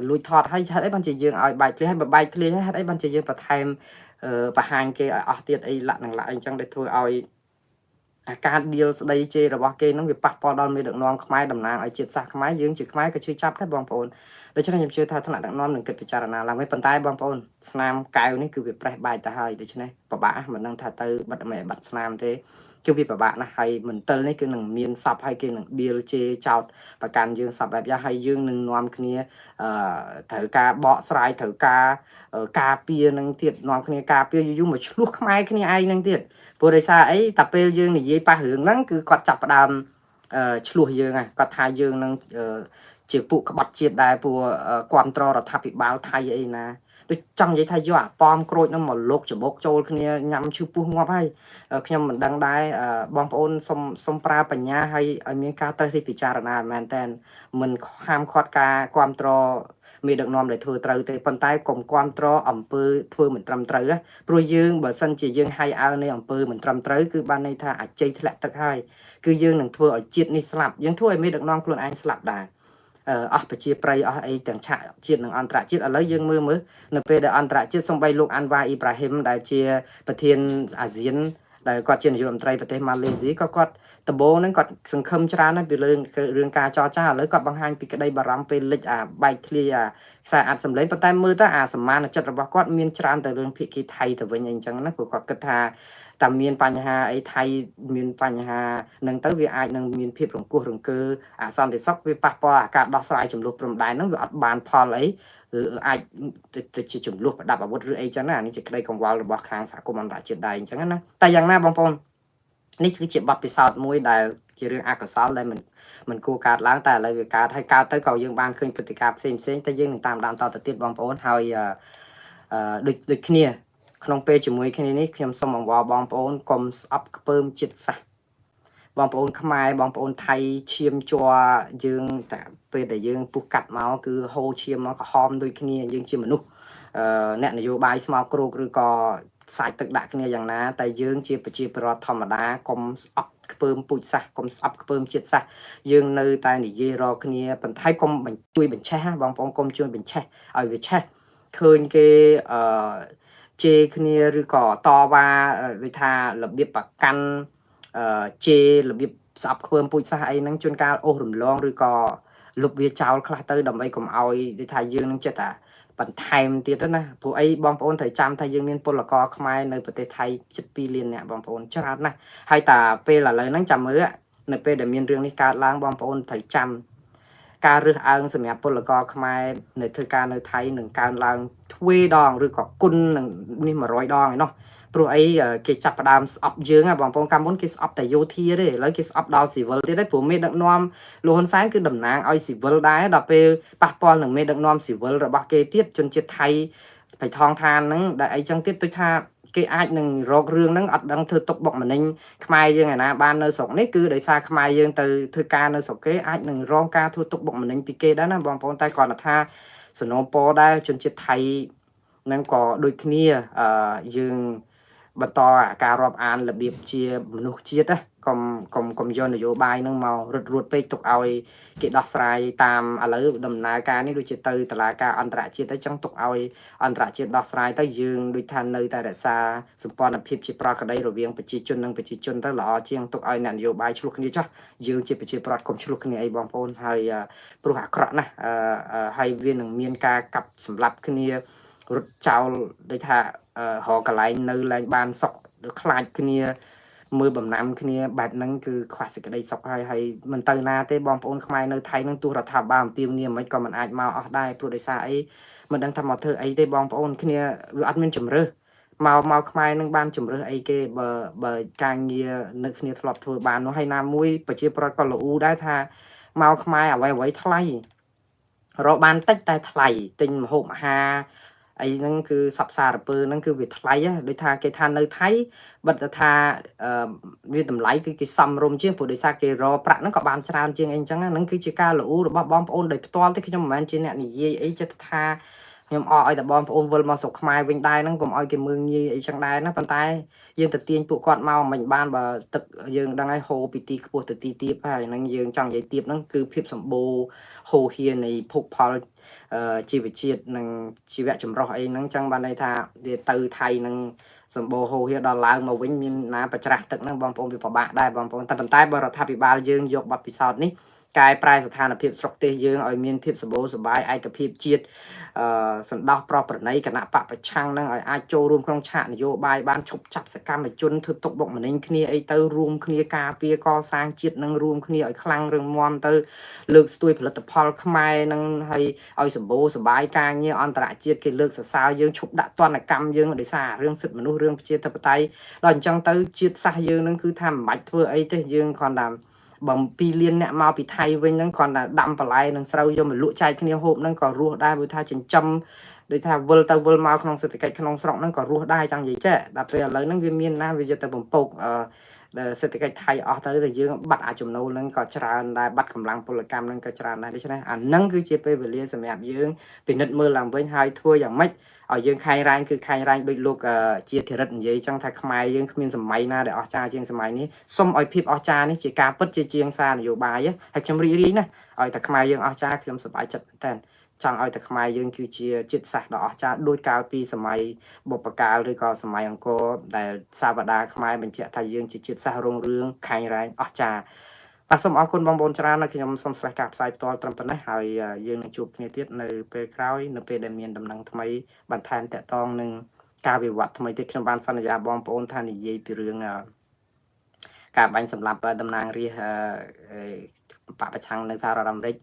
លួចថតហើយហេតុអីបានជាយើងឲ្យបែកឃ្លាហើយបើបែកឃ្លាហើយហេតុអីបានជាយើងបន្ថែមបង្ហាញគេឲ្យអស់ទៀតអីលាក់នឹងលាក់អីអញ្ចឹងដែលធ្វើឲ្យការ deal ស្ដីជេររបស់គេនឹងវាប៉ះពាល់ដល់មេដឹកនាំខ្មែរតំណាងឲ្យជាតិសាសន៍ខ្មែរយើងជាខ្មែរក៏ជឿចាប់ដែរបងប្អូនដូច្នេះខ្ញុំជឿថាថ្នាក់ដឹកនាំនឹងគិតពិចារណាឡើងវិញប៉ុន្តែបងប្អូនស្នាមកែវនេះគឺវាប្រេះបែកទៅហើយដូច្នេះពិបាកមិនដឹងថាទៅបិទមិនបាត់ស្នាមទេគឺវាពិបាកណាស់ហើយមន្ទិលនេះគឺនឹងមានសពហើយគេនឹង deal ជេរចោតប្រកាន់យើងសពបែបយ៉ាងហើយយើងនឹងនាំគ្នាត្រូវការបកស្រាយត្រូវការពារនឹងទៀតនាំគ្នាការពារយូរមកឆ្លោះខ្មែរគ្នាឯងនឹងទៀតព្រោះដោយសារអីតែពេលយើងនិយាយប៉ះរឿងហ្នឹងគឺគាត់ចាប់ផ្ដើមឆ្លោះយើងហ្នឹងគាត់ថាយើងនឹងជាពួកក្បត់ជាតិដែរពួកគ្រប់ត្ររដ្ឋាភិបាលថៃអីណាដូចចង់និយាយថាយកអាប៉មក្រូចហ្នឹងមកលុកច្បុកចូលគ្នាញ៉ាំឈឺពោះងាប់ហើយខ្ញុំមិនដឹងដែរបងប្អូនសុំប្រើបញ្ញាឲ្យមានការត្រេះរិះពិចារណាមែនតើមិនហាមឃាត់ការគ្រប់ត្រមេដឹកនាំដែលធ្វើត្រូវទេប៉ុន្តែកុំគ្រប់ត្រអំពើធ្វើមិនត្រឹមត្រូវព្រោះយើងបើសិនជាយើងហាយអើនៃអំពើមិនត្រឹមត្រូវគឺបានន័យថាអជ័យធ្លាក់ទឹកហើយគឺយើងនឹងធ្វើឲ្យជាតិនេះស្លាប់យើងធ្វើឲ្យមេដឹកនាំខ្លួនឯងស្លាប់ដែរអស់ប្រជាប្រិយអស់អីទាំងឆាកជាតិនិងអន្តរជាតិឥឡូវយើងមើលនៅពេលដែលអន្តរជាតិសំបីលោកអាន់វ៉ាអ៊ីប្រាហ៊ីមដែលជាប្រធានអាស៊ានដែលគាត់ជានាយករដ្ឋមន្ត្រីប្រទេសម៉ាឡេស៊ីក៏គាត់ដំបូងហ្នឹងគាត់សង្ឃឹមច្រើនណាស់ពីរឿងការចរចាឥឡូវគាត់បង្ហាញពីក្តីបារម្ភពេលលិចអាបែកធ្លាយអាខ្សែអាត់សម្លេងប៉ុន្តែមើលទៅអាសមានចិត្តរបស់គាត់មានច្រើនទៅរឿងភាគីថៃទៅវិញអីចឹងណាព្រោះគាត់គិតថាតែមានបញ្ហាអីថៃមានបញ្ហានឹងទៅវាអាចនឹងមានភាពរង្គោះរង្គើអាសន្តិសុខវាប៉ះពាល់អាការដោះស្រាយចំនួនព្រំដែនហ្នឹងវាអត់បានផលអីអាចទៅជាចំនួនប្រដាប់អាវុធឬអីចឹងណានេះជាក្តីកង្វល់របស់ខាងសហគមន៍អន្តរជាតិដែរអញ្ចឹងណាតែយ៉ាងណាបងប្អូននេះគឺជាបទពិសោធន៍មួយដែលជារឿងអកុសលដែលមិនគួរកើតឡើងតែឥឡូវវាកើតហើយកើតទៅក៏យើងបានឃើញព្រឹត្តិការណ៍ផ្សេងតែយើងនឹងតាមដានតទៅទៀតបងប្អូនហើយដូចគ្នាក្នុងពេលជាមួយគ្នានេះខ្ញុំសូមអង្វរបងប្អូនកុំស្អប់ខ្ពើមចិត្តសាសបងប្អូនខ្មែរបងប្អូនថៃឈាមជ័រយើងតែពេលដែលយើងពុះកាត់មកគឺហូរឈាមមកក្រហមដូចគ្នាយើងជាមនុស្សអ្នកនយោបាយស្មោកគ្រោកឬក៏សាច់ទឹកដាក់គ្នាយ៉ាងណាតែយើងជាប្រជាពលរដ្ឋធម្មតាកុំស្អប់ខ្ពើមពូជសាសកុំស្អប់ខ្ពើមជាតិសាសយើងនៅតែនិយាយរកគ្នាបន្ថែកុំជួយបញ្ឆេះបងប្អូនកុំជួយបញ្ឆេះឲ្យវាឆេះឃើញគេជេរគ្នាឬក៏តវ៉ាដូចថារបៀបប្រកាន់ជេររបៀបស្អប់ខ្ពើមពូជសាសអីហ្នឹងជួនកាលអូសរំលងឬក៏លុបវាចោលខ្លះទៅដើម្បីកុំឲ្យដូចថាយើងនឹងចិត្តថាបន្ថែមទៀតទៅណាព្រោះអីបងប្អូនត្រូវចាំថាយើងមានពលករខ្មែរនៅប្រទេសថៃជិត2លានអ្នកបងប្អូនច្រើនណាស់ហើយតាពេលឥឡូវហ្នឹងចាំមើលនៅពេលដែលមានរឿងនេះកើតឡើងបងប្អូនត្រូវចាំការរើសអើងសម្រាប់ពលករខ្មែរនៅធ្វើការនៅថៃនឹងកើនឡើងទ្វេដងឬក៏គុណនឹងនេះ100ដងឯណោះព្រោះអីគេចាប់ផ្ដើមស្អប់យើងបងប្អូនកាលមុនគេស្អប់តែយោធាទេឥឡូវគេស្អប់ដល់ស៊ីវិលទៀតហើយព្រោះមេដឹកនាំលោកហ៊ុនសែនគឺតំណាងឲ្យស៊ីវិលដែរដល់ពេលប៉ះពាល់នឹងមេដឹកនាំស៊ីវិលរបស់គេទៀតជនជាតិថៃបៃថងឋានហ្នឹងដែលអីចឹងទៀតដូចថាគេអាចនឹងរករឿងហ្នឹងអត់ដឹងធ្វើទុកបុកម្នេញខ្មែរយើងឯណាបាននៅស្រុកនេះគឺដោយសារខ្មែរយើងទៅធ្វើការនៅស្រុកគេអាចនឹងរងការធ្វើទុកបុកម្នេញពីគេដែរណាបងប្អូនតែគាត់ថាសនំពរដែរជនជាតិថៃហ្នឹងក៏ដូចគ្នាយើងបន្តការរាប់អានរបៀបជាមនុស្សជាតិណាកុំយកនយោបាយហ្នឹងមករត់រួតពេកទុកឲ្យគេដោះស្រាយតាមឥឡូវដំណើរការនេះដូចជាទៅតុលាការអន្តរជាតិទៅចឹងទុកឲ្យអន្តរជាតិដោះស្រាយទៅយើងដូចថានៅតែរក្សាសម្ព័ន្ធភាពជាប្រក្រតីរវាងប្រជាជននិងប្រជាជនទៅល្អជាងទុកឲ្យអ្នកនយោបាយឆ្លោះគ្នាចោះយើងជាប្រជាប្រដ្ឋកុំឆ្លោះគ្នាអីបងប្អូនហើយព្រោះអាក្រក់ណាស់ហើយវានឹងមានការកាប់សម្លាប់គ្នារត់ចោលដូចថារកកន្លែងនៅឡើងបានសុកខ្លាចគ្នា មើលបំណាំគ្នាបែបហ្នឹងគឺខ្វះសេចក្តីសុខហើយមិនទៅណាទេបងប្អូនខ្មែរនៅថៃហ្នឹងទោះរដ្ឋាភិបាលអំពាវនាវមិនក៏មិនអាចមកអស់ដែរព្រោះដោយសារអីមិនដឹងថាមកធ្វើអីទេបងប្អូនគ្នាវាអត់មានជំរើសមកខ្មែរនឹងបានជំរើសអីគេបើការងារនៅគ្នាធ្លាប់ធ្វើបាននោះហើយណាមួយប្រជាប្រដ្ឋក៏ល្អូដែរថាមកខ្មែរអ្វីថ្លៃរកបានតិចតែថ្លៃទិញម្ហូបអាហារអីហ្នឹងគឺសពសារពើហ្នឹងគឺវាថ្លៃដូចថាគេថានៅថៃបិទទៅថាវាតម្លៃគឺគេសមរម្យជាងព្រោះដោយសារគេរកប្រាក់ហ្នឹងក៏បានច្រើនជាងអីអញ្ចឹងហ្នឹងគឺជាការល្អូរបស់បងប្អូនដោយផ្ទាល់ទេខ្ញុំមិនមែនជាអ្នកនិយាយអីចិត្តថាខ្ញុំអរឲ្យតែបងប្អូនវិលមកស្រុកខ្មែរវិញដែរហ្នឹងកុំឲ្យគេមើងងាយអីចឹងដែរណាប៉ុន្តែយើងទៅទាញពួកគាត់មកមិនបានបើទឹកយើងដឹងហើយហូរពីទីខ្ពស់ទៅទីទាបហើយហ្នឹងយើងចង់និយាយទាបហ្នឹងគឺភាពសម្បូរហូរហៀនៃភោគផលជីវជាតិនិងជីវៈចម្រុះអីហ្នឹងចឹងបានន័យថាវាទៅថៃនឹងសម្បូរហូរហៀដល់ឡើងមកវិញមានណាបច្រាស់ទឹកហ្នឹងបងប្អូនវាពិបាកដែរបងប្អូនតែប៉ុន្តែបើរដ្ឋាភិបាលយើងយកបទពិសោធន៍នេះកែប្រែស្ថានភាពស្រុកទេសយើងឲ្យមានភាពសម្បូរសប្បាយឯកភាពជាតិសន្តោសប្រប្រណីគណៈបកប្រឆាំងនឹងឲ្យអាចចូលរួមក្នុងឆាកនយោបាយបានឈប់ចាប់សកម្មជនធ្វើទុកបុកម្នេញគ្នាអីទៅរួមគ្នាការពារកសាងជាតិនឹងរួមគ្នាឲ្យខ្លាំងរឹងមាំទៅលើកស្ទួយផលិតផលខ្មែរនឹងឲ្យសម្បូរសប្បាយការងារអន្តរជាតិគេលើកសរសើរយើងឈប់ដាក់ទណ្ឌកម្មយើងដោយសាររឿងសិទ្ធិមនុស្សរឿងប្រជាធិបតេយ្យដល់អញ្ចឹងទៅជាតិសាសន៍យើងនឹងគឺថាមិនបាច់ធ្វើអីទេយើងគ្រាន់តែបើ2លានអ្នកមកពីថៃវិញហ្នឹងគ្រាន់តែដាំបន្លែនឹងស្រូវយកមកលក់ចែកគ្នាហូបហ្នឹងក៏រស់ដែរព្រោះថាចិញ្ចឹមដូចថាវិលទៅវិលមកក្នុងសេដ្ឋកិច្ចក្នុងស្រុកហ្នឹងក៏រស់ដែរចង់និយាយចេះដល់ពេលឥឡូវហ្នឹងវាមានណាវាយកទៅបំពកសេដ្ឋកិច្ចថៃអស់ទៅតែយើងបាត់អាចំណូលហ្នឹងក៏ច្រើនដែរបាត់កម្លាំងពលកម្មហ្នឹងក៏ច្រើនដែរដូច្នេះអាហ្នឹងគឺជាពេលវេលាសម្រាប់យើងពិនិត្យមើលឡើងវិញហើយធ្វើយ៉ាងម៉េចឲ្យយើងខែងរ៉ែងគឺខែងរ៉ែងដូចលោកជាធិរិតនិយាយចឹងថាខ្មែរយើងគ្មានសម័យណាដែលអស្ចារ្យជាងសម័យនេះសូមឲ្យភាពអស្ចារ្យនេះជាការពិតជាជាងសារនយោបាយហើយខ្ញុំរីករាយណាស់ឲ្យតែខ្មែរយើងអស្ចារ្យខ្ញុំសប្បាយចិត្តមែនតើចង់ឲ្យតែខ្មែរយើងគឺជាជាតិសាសន៍ដ៏អស្ចារ្យដូចកាលពីសម័យបុព្វកាលឬក៏សម័យអង្គរដែលសាវតាខ្មែរបញ្ជាក់ថាយើងជាជាតិសាសន៍រុងរឿងខែងរ៉ែងអស្ចារ្យបាទសូមអរគុណបងប្អូនច្រើនហើយខ្ញុំសូមស្លេះការផ្សាយផ្ទាល់ត្រឹមប៉ុណ្ណេះហើយយើងនឹងជួបគ្នាទៀតនៅពេលក្រោយនៅពេលដែលមានដំណឹងថ្មីបន្ថែមតកតងនឹងការវិវត្តថ្មីទៀតខ្ញុំបានសន្យាបងប្អូនថានិយាយពីរឿងការបាញ់សម្លាប់តំណាងរាស្ត្របកប្រឆាំងនៅសហរដ្ឋអាមេរិក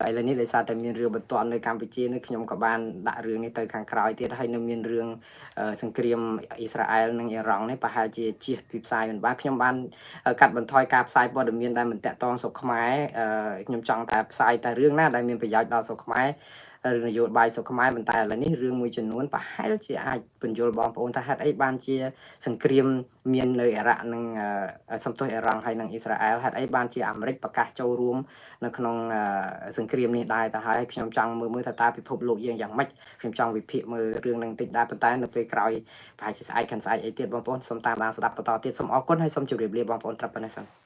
ឥឡូវនេះដោយសារតែមានរឿងបន្ទាន់នៅកម្ពុជានេះខ្ញុំក៏បានដាក់រឿងនេះទៅខាងក្រោយទៀតហើយនៅមានរឿងសង្គ្រាមអ៊ីស្រាអែលនិងអ៊ីរ៉ង់នេះប្រហែលជាជៀសពីផ្សាយមិនបានខ្ញុំបានកាត់បន្ថយការផ្សាយព័ត៌មានដែលមិនតាក់ទងស្រុកខ្មែរខ្ញុំចង់តែផ្សាយតែរឿងណាដែលមានប្រយោជន៍ដល់ស្រុកខ្មែរនយោបាយស្រុកខ្មែរប៉ុន្តែឥឡូវនេះរឿងមួយចំនួនប្រហែលជាអាចបញ្យល់បងប្អូនថាហេតុអីបានជាសង្គ្រាមមាននៅអ៊ីរ៉ាក់និងសំទុះអ៊ីរ៉ង់ហើយនិងអ៊ីស្រាអែលហេតុអីបានជាអាមេរិកប្រកាសចូលរួមនៅក្នុងសង្គ្រាមនេះដែរទៅហើយខ្ញុំចង់មើលថាតើពិភពលោកយើងយ៉ាងម៉េចខ្ញុំចង់វិភាគមើលរឿងនឹងតិចដែរប៉ុន្តែនៅពេលក្រោយប្រហែលជាស្អែកខាងស្អែកអីទៀតបងប្អូនសូមតាមដានស្ដាប់បន្តទៀតសូមអរគុណហើយសូមជម្រាបលាបងប្អូនត្រឹមប៉ុណ្ណេះសិន